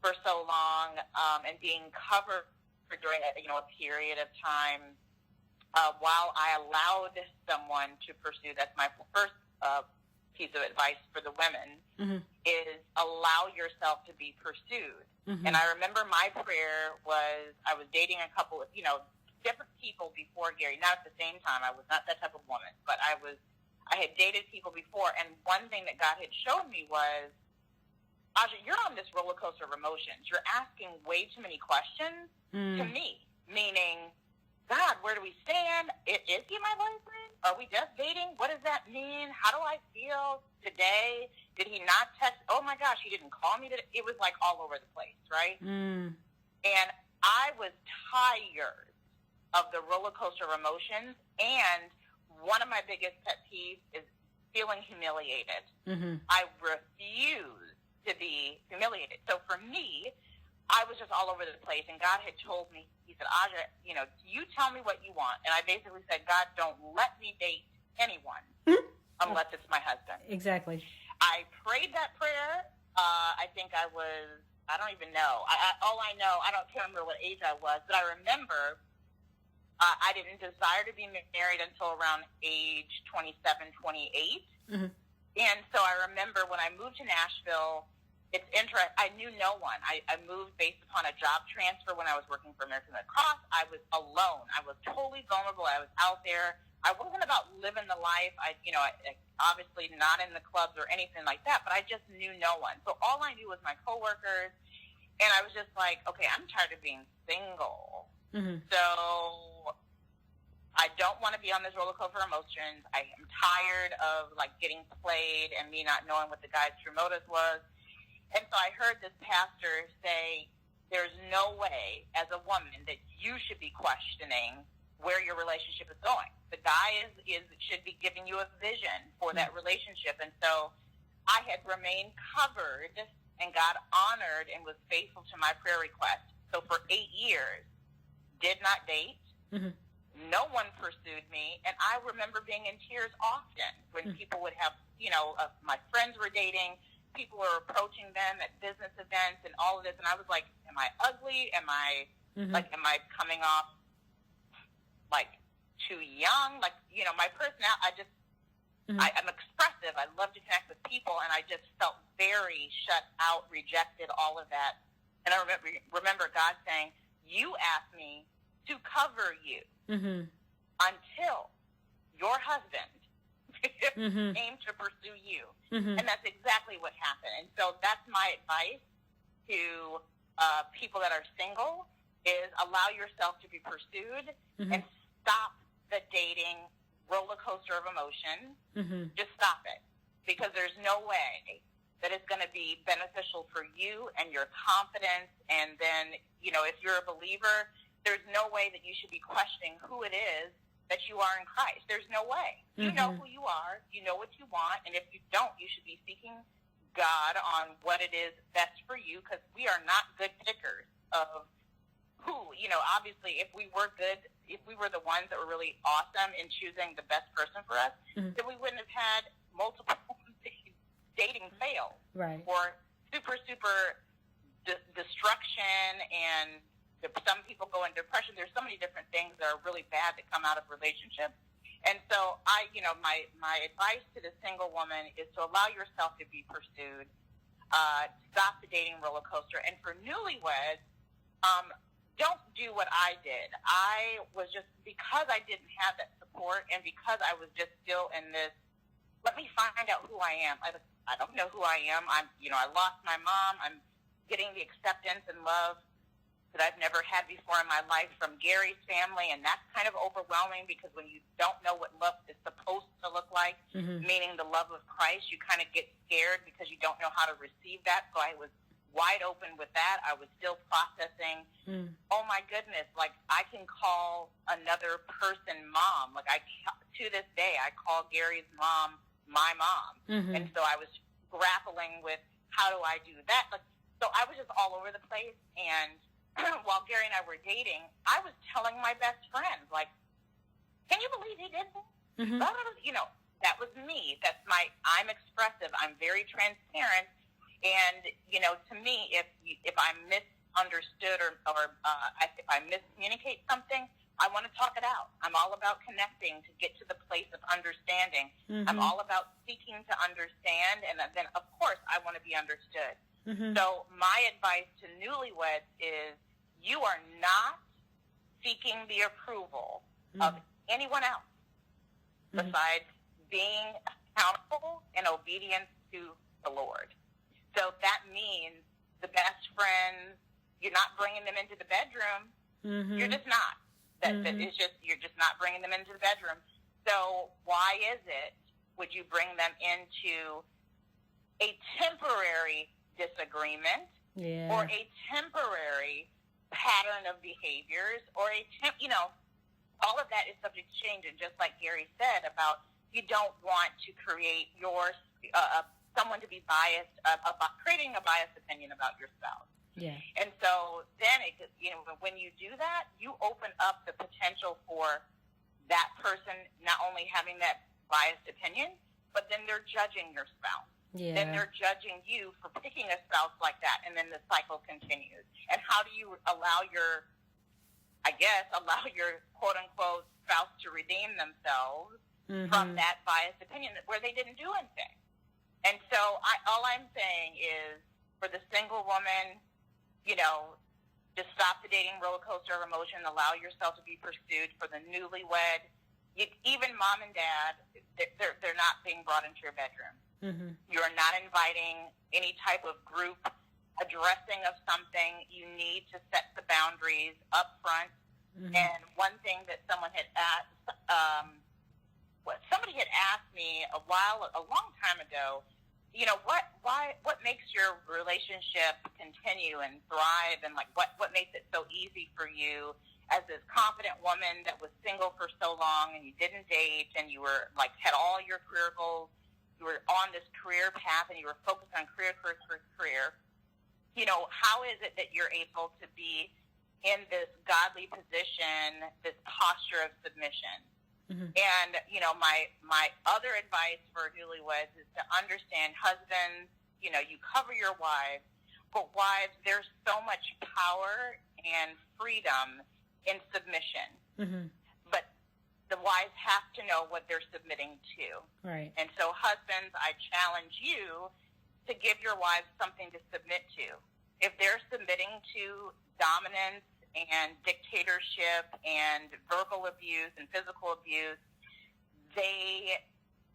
for so long and being covered during a period of time, while I allowed someone to pursue, that's my first piece of advice for the women, mm-hmm. is allow yourself to be pursued. Mm-hmm. And I remember my prayer was, I was dating a couple of, different people before Gary, not at the same time. I was not that type of woman, but I had dated people before. And one thing that God had shown me was, Aja, you're on this roller coaster of emotions. You're asking way too many questions to me, meaning, God, where do we stand? Is he my boyfriend? Are we just dating? What does that mean? How do I feel today? Did he not text? Oh, my gosh, he didn't call me today. It was like all over the place, right? And I was tired of the roller coaster of emotions. And one of my biggest pet peeves is feeling humiliated. Mm-hmm. I refuse to be humiliated. So for me, I was just all over the place, and God had told me, he said, Aja, you tell me what you want. And I basically said, God, don't let me date anyone unless it's my husband. Exactly. I prayed that prayer. I think I was I don't even know. All I know, I can't remember what age I was, but I remember I didn't desire to be married until around age 27, 28. Mm-hmm. And so I remember when I moved to Nashville, it's interesting. I knew no one. I moved based upon a job transfer when I was working for American Red Cross. I was alone. I was totally vulnerable. I was out there. I wasn't about living the life. I obviously not in the clubs or anything like that, but I just knew no one. So all I knew was my coworkers, and I was just like, okay, I'm tired of being single. Mm-hmm. So I don't want to be on this roller coaster of emotions. I am tired of like getting played and me not knowing what the guy's true motive was. And so I heard this pastor say, there's no way as a woman that you should be questioning where your relationship is going. The guy should be giving you a vision for that relationship. And so I had remained covered, and God honored and was faithful to my prayer request. So for 8 years, did not date. Mm-hmm. No one pursued me. And I remember being in tears often when people would have, my friends were dating, people were approaching them at business events and all of this, and I was like, am I ugly? Am I coming off like too young? Like, my personality, I'm expressive. I love to connect with people, and I just felt very shut out, rejected, all of that. And I remember God saying, you asked me to cover you until your husband came to pursue you. Mm-hmm. And that's exactly what happened. And so that's my advice to people that are single is allow yourself to be pursued and stop the dating roller coaster of emotion. Just stop it, because there's no way that it's going to be beneficial for you and your confidence. And then, if you're a believer, there's no way that you should be questioning who it is that you are in Christ. There's no way. You know who you are. You know what you want. And if you don't, you should be seeking God on what it is best for you, because we are not good pickers of who. Obviously, if we were good, if we were the ones that were really awesome in choosing the best person for us, then we wouldn't have had multiple dating fails. Right. Or super destruction, and some people go in depression. There's so many different things that are really bad that come out of relationships. And so my advice to the single woman is to allow yourself to be pursued, stop the dating roller coaster. And for newlyweds, don't do what I did. I was just, because I didn't have that support, and because I was just still in this, let me find out who I am. I don't know who I am. I lost my mom. I'm getting the acceptance and love that I've never had before in my life from Gary's family, and that's kind of overwhelming, because when you don't know what love is supposed to look like, meaning the love of Christ, you kind of get scared because you don't know how to receive that. So I was wide open with that. I was still processing, oh my goodness, like I can call another person mom. Like to this day, I call Gary's mom my mom. And so I was grappling with, how do I do that? So I was just all over the place. And while Gary and I were dating, I was telling my best friends, like, can you believe he did this? That was me. I'm expressive. I'm very transparent. And, to me, if I'm misunderstood or if I miscommunicate something, I want to talk it out. I'm all about connecting to get to the place of understanding. I'm all about seeking to understand, and then, of course, I want to be understood. So my advice to newlyweds is, you are not seeking the approval of anyone else besides being accountable and obedience to the Lord. So that means the best friends, you're not bringing them into the bedroom. You're just not. You're just not bringing them into the bedroom. So why is it would you bring them into a temporary disagreement or a temporary pattern of behaviors, or all of that is subject to change. And just like Gary said about, you don't want to create someone to be biased about creating a biased opinion about your spouse. Yeah. And so then when you do that, you open up the potential for that person not only having that biased opinion, but then they're judging your spouse. then they're judging you for picking a spouse like that, and then the cycle continues. And how do you allow your quote-unquote spouse to redeem themselves from that biased opinion where they didn't do anything? And so all I'm saying is, for the single woman, just stop the dating roller coaster of emotion, allow yourself to be pursued. For the newlywed, even mom and dad, they're not being brought into your bedroom. Mm-hmm. You are not inviting any type of group addressing of something. You need to set the boundaries up front. Mm-hmm. And one thing that someone had asked, somebody had asked me a long time ago, what makes your relationship continue and thrive, and like what makes it so easy for you as this confident woman that was single for so long and you didn't date and you were like had all your career goals, you were on this career path and you were focused on career. How is it that you're able to be in this godly position, this posture of submission? Mm-hmm. And, my other advice for newlyweds is to understand, husbands, you cover your wives, but wives, there's so much power and freedom in submission. Mm-hmm. But the wives have to know what they're submitting to. Right. And so, husbands, I challenge you to give your wives something to submit to. If they're submitting to dominance and dictatorship and verbal abuse and physical abuse, they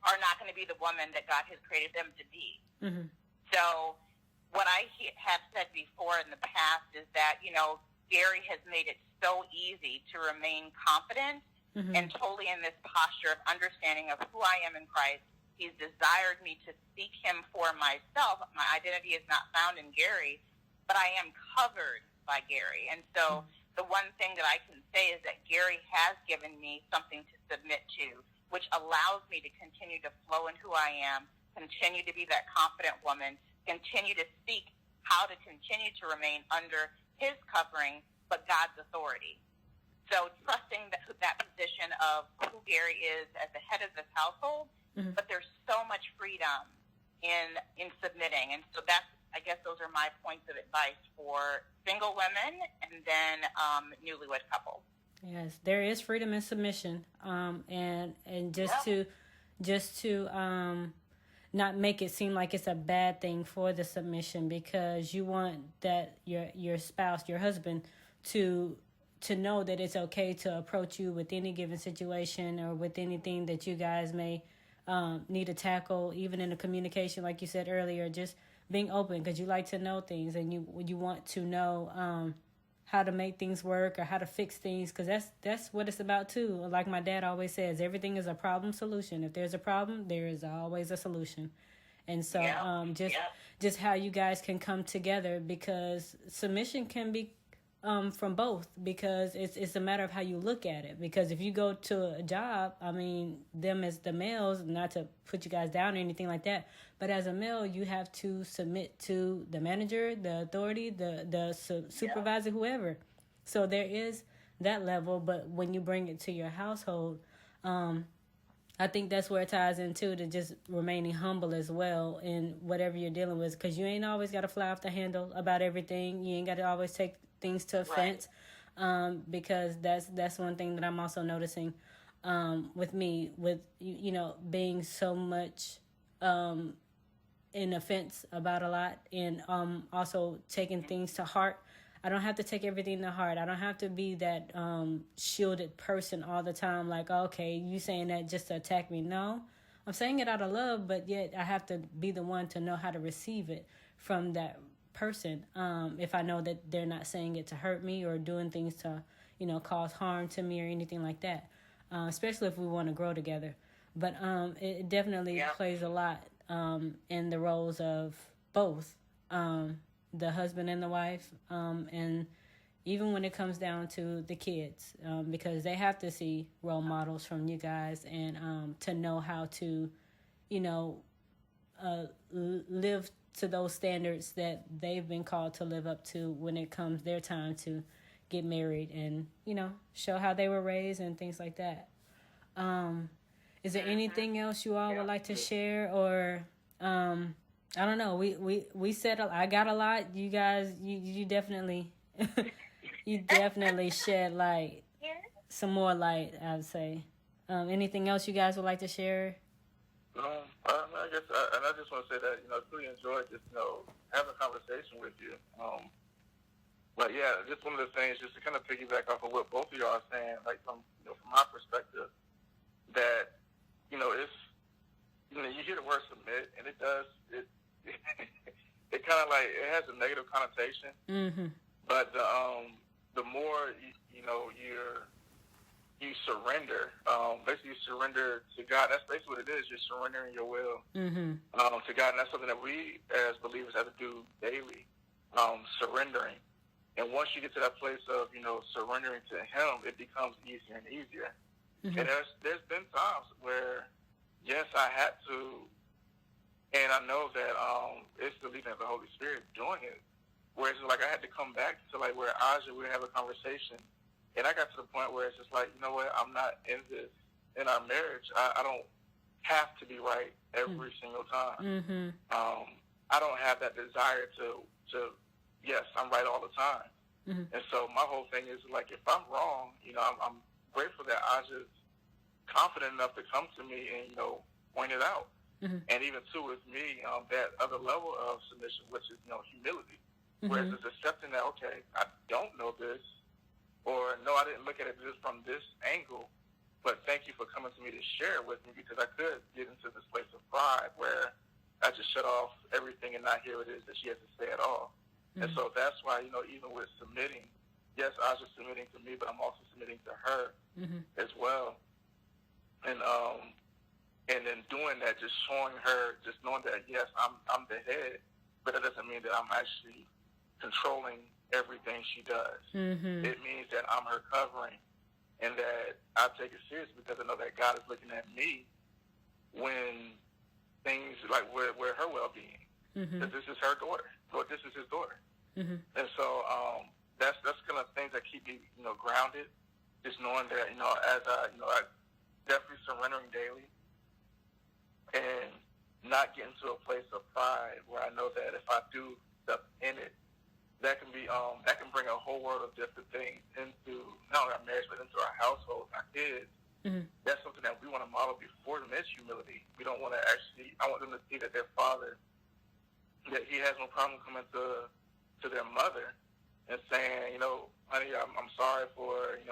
are not going to be the woman that God has created them to be. Mm-hmm. So what I have said before in the past is that, Gary has made it so easy to remain confident and totally in this posture of understanding of who I am in Christ. He's desired me to seek him for myself. My identity is not found in Gary, but I am covered by Gary. And so the one thing that I can say is that Gary has given me something to submit to, which allows me to continue to flow in who I am, continue to be that confident woman, continue to seek how to continue to remain under his covering, but God's authority. So trusting that position of who Gary is as the head of this household, but there's so much freedom in submitting. And so I guess those are my points of advice for single women and then newlywed couples. Yes, there is freedom in submission, and just to not make it seem like it's a bad thing for the submission, because you want that your spouse, your husband, to know that it's okay to approach you with any given situation or with anything that you guys may need to tackle, even in the communication, like you said earlier, just being open, because you like to know things and you want to know how to make things work or how to fix things, because that's what it's about too. Like my dad always says, everything is a problem solution. If there's a problem, there is always a solution. And so just how you guys can come together, because submission can be from both, because it's a matter of how you look at it. Because if you go to a job, them as the males, not to put you guys down or anything like that, but as a male, you have to submit to the manager, the authority, the supervisor, whoever. So there is that level. But when you bring it to your household, I think that's where it ties into to just remaining humble as well in whatever you're dealing with, because you ain't always got to fly off the handle about everything. You ain't got to always take things to offense, because that's one thing that I'm also noticing with me, with being so much in offense about a lot, and also taking things to heart. I don't have to take everything to heart. I don't have to be that shielded person all the time, like, okay, you saying that just to attack me. No, I'm saying it out of love, but yet I have to be the one to know how to receive it from that person, if I know that they're not saying it to hurt me or doing things to cause harm to me or anything like that, especially if we want to grow together. But it definitely plays a lot in the roles of both the husband and the wife, and even when it comes down to the kids, because they have to see role models from you guys, and to know how to live to those standards that they've been called to live up to when it comes their time to get married, and show how they were raised and things like that. Is there anything else you all would like to share, or I don't know. We said I got a lot. You guys, you definitely, you definitely shed light, some more light. I would say. Anything else you guys would like to share? I guess, and I just want to say that I really enjoyed just having a conversation with you. But yeah, just one of the things, just to kind of piggyback off of what both of y'all are saying, like from my perspective, that it's you hear the word submit, and it does it kind of like it has a negative connotation. Mm-hmm. But the more you surrender, basically you surrender to God. That's basically what it is. You're surrendering your will to God, and that's something that we as believers have to do daily, surrendering. And once you get to that place of surrendering to Him, it becomes easier and easier. Mm-hmm. And there's been times where yes, I had to, and I know that it's the leading of the Holy Spirit doing it. Where it's like I had to come back to like where Aja, we would have a conversation, and I got to the point where it's just like, you know what, I'm not in this in our marriage. I don't have to be right every single time. Mm-hmm. I don't have that desire to yes, I'm right all the time. Mm-hmm. And so my whole thing is like, if I'm wrong, I'm grateful that Aja's confident enough to come to me and point it out. Mm-hmm. And even too with me, that other level of submission, which is humility. Mm-hmm. Whereas it's accepting that, okay, I don't know this, or no, I didn't look at it just from this angle, but thank you for coming to me to share it with me, because I could get into this place of pride where I just shut off everything and not hear what it is that she has to say at all. Mm-hmm. And so that's why, even with submitting, yes, I was just submitting to me, but I'm also submitting to her as well. And then doing that, just showing her, just knowing that, yes, I'm the head, but it doesn't mean that I'm actually controlling everything she does. Mm-hmm. It means that I'm her covering, and that I take it serious because I know that God is looking at me when things like where her well-being. Because this is her daughter, or this is his daughter. Mm-hmm. And so that's kind of things that keep me grounded. Just knowing that as I definitely surrendering daily, and not getting to a place of pride where I know that if I do stuff in it, that can bring a whole world of different things into not only our marriage but into our household, our kids. Mm-hmm. That's something that we want to model before them is humility. We don't want to I want them to see that their father, that he has no problem coming to their mother and saying, honey, I'm sorry for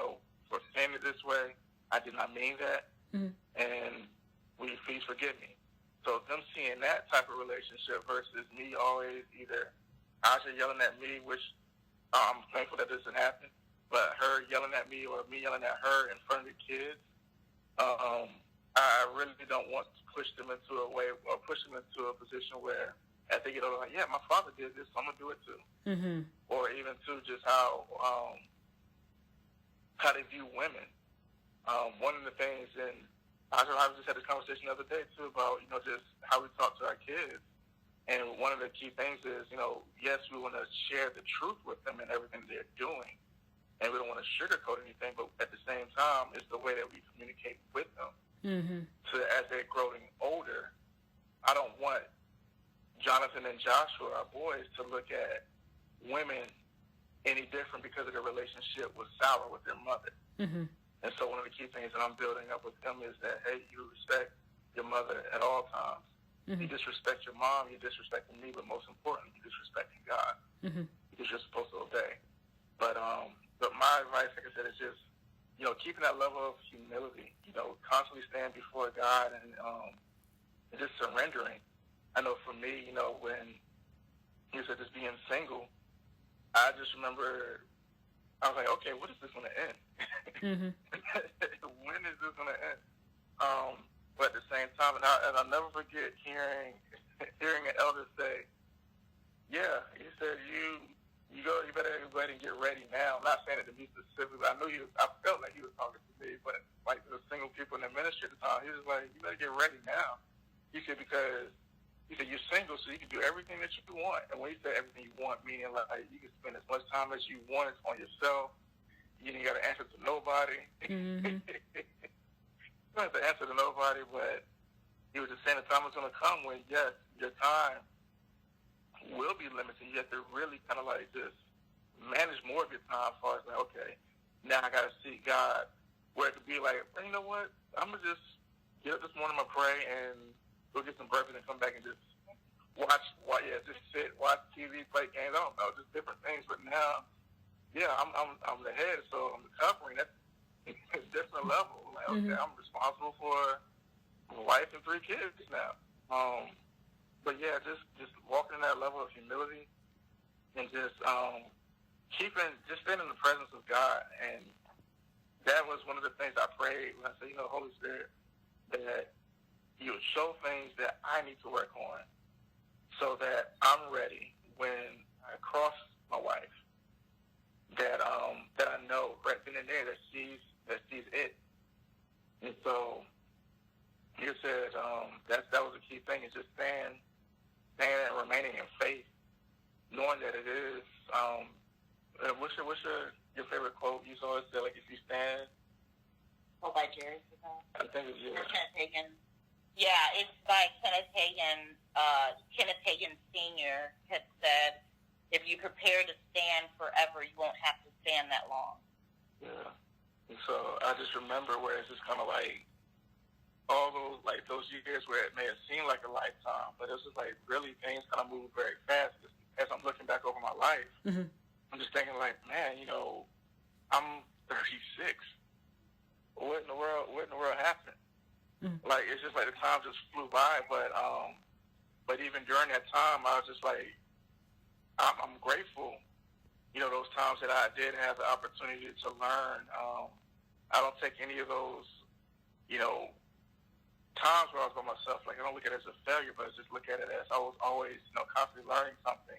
saying it this way. I did not mean that. Mm-hmm. And will you please forgive me? So them seeing that type of relationship versus me always either Aja yelling at me, which I'm thankful that doesn't happen, but her yelling at me or me yelling at her in front of the kids, I really don't want to push them into a way or push them into a position where as they get older, like, yeah, my father did this, so I'm going to do it too. Mm-hmm. Or even too just how they view women. One of the things, and I just had this conversation the other day too about just how we talk to our kids, and one of the key things is yes, we want to share the truth with them and everything they're doing, and we don't want to sugarcoat anything, but at the same time, it's the way that we communicate with them. Mm-hmm. So as they're growing older, I don't want Jonathan and Joshua, our boys, to look at women any different because of their relationship with Sarah, with their mother. Mm-hmm. And so one of the key things that I'm building up with them is that, hey, you respect your mother at all times. Mm-hmm. You disrespect your mom, you're disrespecting me, but most importantly, you're disrespecting God. Mm-hmm. Because you're supposed to obey. But my advice, like I said, is just, keeping that level of humility, constantly stand before God and just surrendering. I know for me, when you said just being single, I just remember I was like, okay, when is this going to end? Mm-hmm. When is this going to end? But at the same time, and I'll never forget hearing an elder say, yeah, he said, you better go ahead and get ready now. I'm not saying it to me specifically, but I felt like he was talking to me, but like the single people in the ministry at the time, he was like, you better get ready now. He said, because he said, you're single, so you can do everything that you want. And when he said everything you want, meaning like you can spend as much time as you want on yourself. You ain't got to answer to nobody. Mm-hmm. You don't have to answer to nobody, but he was just saying the time is going to come when, yes, your time will be limited. You have to really kind of like just manage more of your time as far as like, okay, now I got to seek God. Where it could be like, well, you know what? I'm going to just get up this morning, I'm going to pray, and go get some breakfast and come back and just just sit, watch TV, play games. I don't know, just different things. But now, yeah, I'm the head, so I'm recovering. That's a different level. Like, okay, I'm responsible for a wife and 3 kids now. But yeah, just walking in that level of humility and just staying in the presence of God. And that was one of the things I prayed when I said, Holy Spirit, that you would show things that I need to work on so that I'm ready when I cross my wife, that I know right then and there that she's it. And so you said that was a key thing, is just staying and remaining in faith, knowing that it is. What's your favorite quote? You always say, like, if you stand. Oh, by Jerry. I think it's yours. Kenneth Hagin. Yeah, it's by Kenneth Hagin. Kenneth Hagin Sr. had said, if you prepare to stand forever, you won't have to stand that long. Yeah. And so I just remember where it's just kind of like all those years where it may have seemed like a lifetime, but it's just like really things kind of move very fast. As I'm looking back over my life, I'm just thinking like, man, I'm 36. What in the world happened? Like, it's just like the time just flew by, but even during that time, I was just like, I'm grateful, those times that I did have the opportunity to learn. I don't take any of those, times where I was by myself, like, I don't look at it as a failure, but I just look at it as I was always, constantly learning something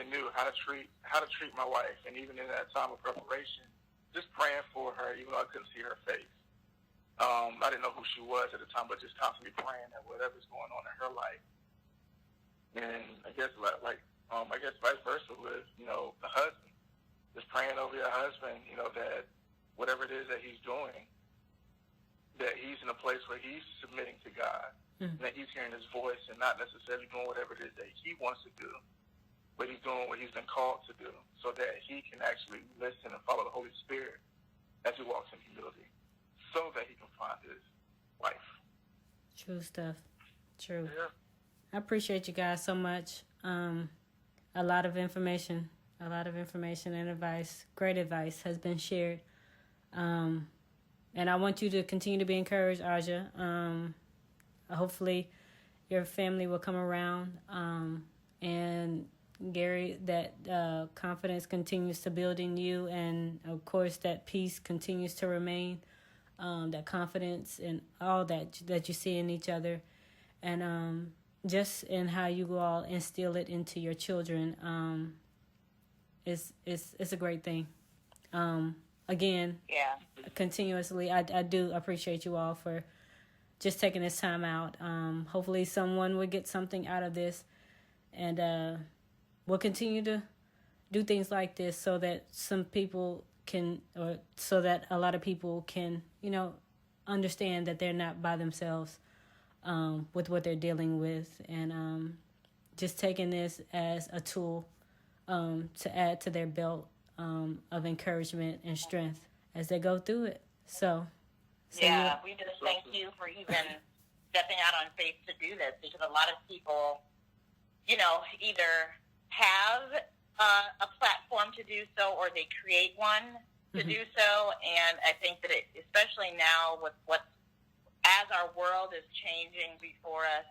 new, how to treat my wife. And even in that time of preparation, just praying for her, even though I couldn't see her face. I didn't know who she was at the time, but just constantly praying that whatever's going on in her life. And I guess vice versa with, the husband. Just praying over your husband, that whatever it is that he's doing, that he's in a place where he's submitting to God, and that he's hearing his voice and not necessarily doing whatever it is that he wants to do, but he's doing what he's been called to do, so that he can actually listen and follow the Holy Spirit as he walks in humility, so that he can find his wife. True stuff. True. Yeah. I appreciate you guys so much. A lot of information and advice, great advice has been shared. And I want you to continue to be encouraged, Aja. Hopefully your family will come around. And Gary, that confidence continues to build in you. And, of course, that peace continues to remain. That confidence and all that you see in each other. And just in how you all instill it into your children is a great thing. Again, continuously, I do appreciate you all for just taking this time out. Hopefully someone will get something out of this, and we'll continue to do things like this so that some people can, or so that a lot of people can, understand that they're not by themselves with what they're dealing with, and just taking this as a tool to add to their belt of encouragement and strength as they go through it. So we just thank you for even stepping out on faith to do this, because a lot of people, either have a platform to do so, or they create one to do so. And I think that especially now with as our world is changing before us,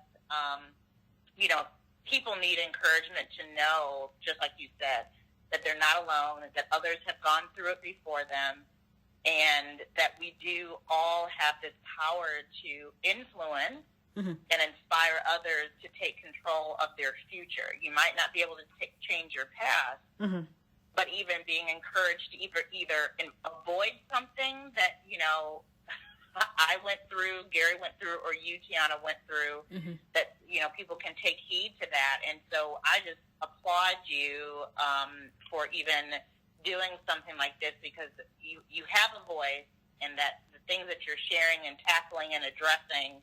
people need encouragement to know, just like you said, that they're not alone, that others have gone through it before them, and that we do all have this power to influence and inspire others to take control of their future. You might not be able to change your past, but even being encouraged to either avoid something that, I went through, Gary went through, or you, Tiana, went through, that, people can take heed to that. And so I just applaud you for even doing something like this, because you have a voice, and that the things that you're sharing and tackling and addressing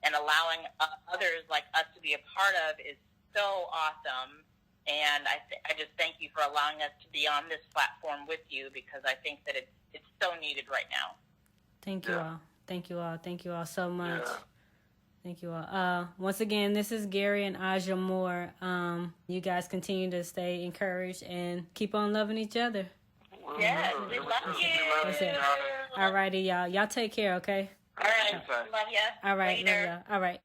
and allowing others like us to be a part of is so awesome. And I just thank you for allowing us to be on this platform with you, because I think that it's so needed right now. Thank you all. Thank you all. Thank you all so much. Yeah. Thank you all. Once again, this is Gary and Aja Moore. You guys continue to stay encouraged and keep on loving each other. Yes, we love you. That's it. All righty, y'all. Y'all take care, okay? All right. Love ya. All right. Later. Love y'all. All right.